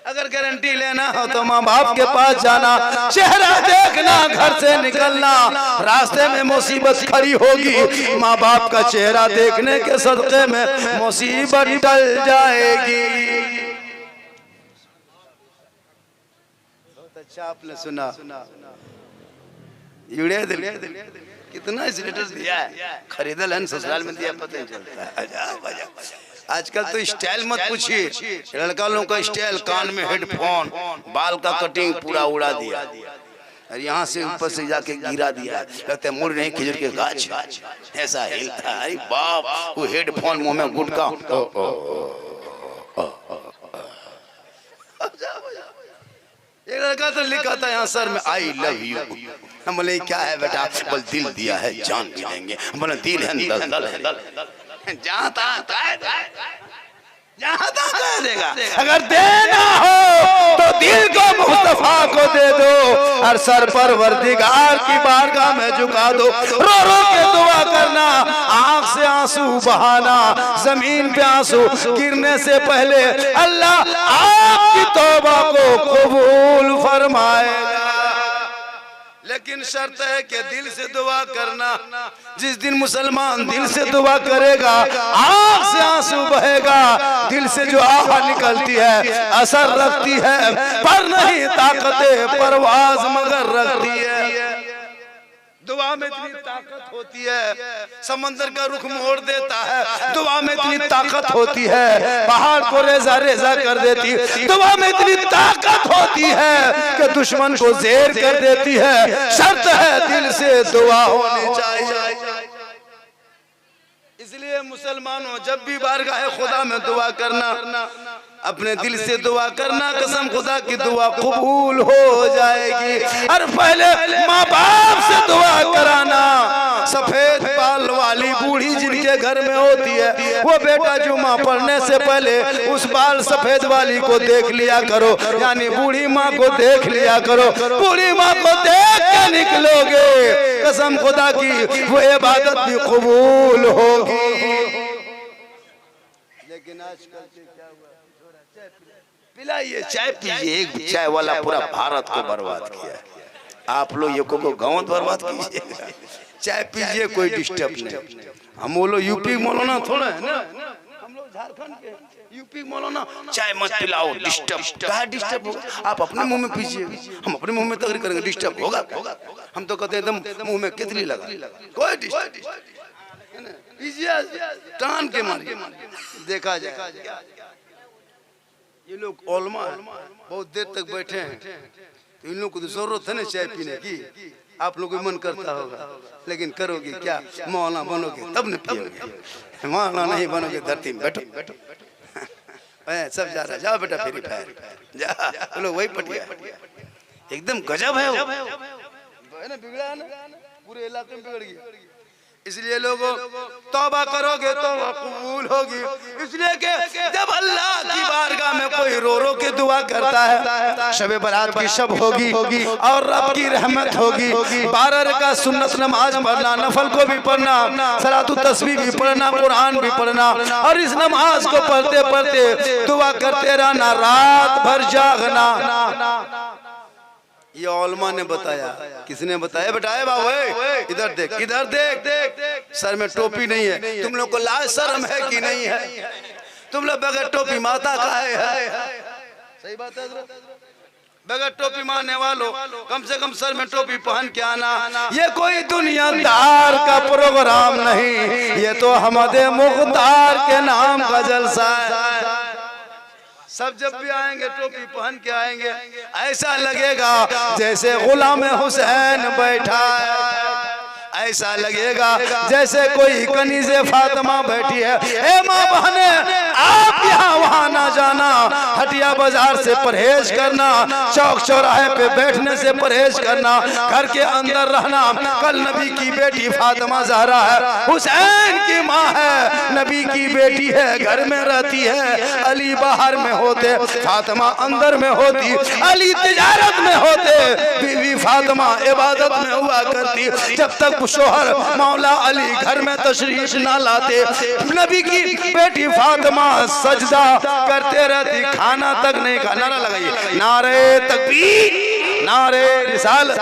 अगर गारंटी लेना हो तो माँ बाप के पास जाना, चेहरा देखना, घर से निकलना, रास्ते में मुसीबत खड़ी होगी, माँ बाप का चेहरा देखने के सदक़े में मुसीबत टल जाएगी। अच्छा आपने सुना, कितना लेटर दिया है, खरीदल है ससुराल में दिया पता नहीं चलता। आजकल तो स्टाइल मत पूछिए, लड़का लोगों का स्टाइल, कान में हेडफोन, बाल का कटिंग पूरा उड़ा दिया और यहाँ से ऊपर से जाके गिरा दिया, लगता है मुड़ नहीं खिजर के गाछ ऐसा हिलता है। अरे बाप, वो हेडफोन मुंह में गुटका, एक लड़का तो लिखा था यहाँ सर में आई लव यू। हम बोले क्या है बेटा, बोल दिल दिया है जान भी देंगे। बोले दिल है दल है, जहाँ तहाँ देगा। अगर देना हो तो दिल को मुस्तफा को दे दो और सर पर वर्दिगार की बारगाह में झुका दो। रो रो के दुआ करना, आंख से आंसू बहाना, जमीन पे आंसू गिरने से पहले अल्लाह आपकी तौबा को कबूल फरमाएगा। लेकिन शर्त है कि दिल से दुआ करना। जिस दिन मुसलमान दिल से दुआ करेगा, आंख से आंसू बहेगा, दिल से जो आह निकलती है असर रखती है, पर नहीं ताकत परवाज मगर रखती है। दुआ में इतनी ताकत होती है, समंदर का रुख मोड़ देता है। दुआ में इतनी ताकत होती है, पहाड़ को रेजा रेजा कर देती। दुआ में इतनी ताकत होती है कि दुश्मन को ज़ेर कर देती है। शर्त है दिल से दुआ होनी चाहिए। इसलिए मुसलमानों, जब भी बारगाह खुदा में दुआ करना, अपने दिल से दुआ करना, कसम खुदा की दुआ कबूल हो जाएगी। और पहले माँ बाप से दुआ कराना। सफेद बाल वाली बूढ़ी जिनके घर में होती है, वो बेटा जुमा पढ़ने से पहले उस बाल सफेद वाली को देख लिया करो, यानी बूढ़ी माँ को देख लिया करो। बूढ़ी माँ को देख के निकलोगे, कसम खुदा की वो इबादत भी कबूल होगी। लेकिन आजकल क्या हुआ, पिलाइए चाय पीजिए। एक चाय वाला पूरा भारत को बर्बाद किया है। आप लोग ये को गाँव बर्बाद कीजिए, चाय पीजिए, कोई डिस्टर्ब नहीं। हम बोलो यूपी मौलाना थोड़ा है ना, हम लोग झारखंड के, यूपी मौलाना चाय मत पिलाओ, डिस्टर्ब। क्या डिस्टर्ब होगा? आप अपने मुंह में पीजिए, हम अपने मुंह में तकरीर करेंगे, डिस्टर्ब होगा? हम तो कहते हैं एकदम मुंह में कितनी लगा, कोई डिस्टर्ब पीजिए, टान के मारिए, देखा जाए। ये लोग ओलमा बहुत देर तक बैठे हैं, तो इन लोगों को तो जरूरत है ना चाय पीने की। आप लोगों को मन करता होगा, लेकिन करोगे क्या? मौलाना बनोगे तब न पियोगे, मौलाना नहीं बनोगे धरती में बैठो बैठो। सब जा रहा, जाओ बेटा फ्री फायर जा, बोलो वही पटिया एकदम गजब है वो, ना बिगड़ा है ना, पूरे इलाके में बिगड़ गया। इसलिए लोगों तौबा करोगे तो कबूल होगी। इसलिए कि जब अल्लाह की बारगाह में कोई रो रो के दुआ करता है, शब बारात की शब होगी और रब की रहमत होगी। 12 रकात सुन्नत नमाज पढ़ना, नफल को भी पढ़ना, सलातु तस्बीह भी पढ़ना, कुरान भी पढ़ना, और इस नमाज को पढ़ते पढ़ते दुआ करते रहना, रात भर जागना। ये ओलमा ने बताया। किसने बताया? बताया बाबू, इधर देख, इधर देख, सर में टोपी नहीं है। तुम लोग को लाज शर्म है कि नहीं है? तुम लोग बगैर टोपी माता का है। सही बात है, बगैर टोपी मारने वालों कम से कम सर में टोपी पहन के आना। ये कोई दुनियादार का प्रोग्राम नहीं, ये तो हमदे मुख्तार के नाम का जलसा है। सब जब भी आएंगे टोपी पहन के आएंगे, ऐसा लगेगा जैसे गुलाम हुसैन बैठा है, ऐसा लगेगा जैसे कोई कनीज़े फातिमा बैठी है। ए माँ बहने, आप यहाँ वहाँ ना जाना, हटिया बाजार से परहेज करना, चौक चौराहे पे बैठने से परहेज करना, घर के अंदर रहना। कल नबी की बेटी फातिमा ज़हरा है, हुसैन की माँ है, नबी की बेटी है, घर में रहती है। अली बाहर में होते, फातिमा अंदर में होती। अली तिजारत में होते, बीवी फातिमा इबादत में हुआ करती। जब तक शोहर मौला अली घर में तशरीफ ना लाते, नबी की बेटी फातिमा सजदा करते रहती, खाना तक नहीं खा। नारा लगाइए, नारे तकबीर, नारे रिसालत।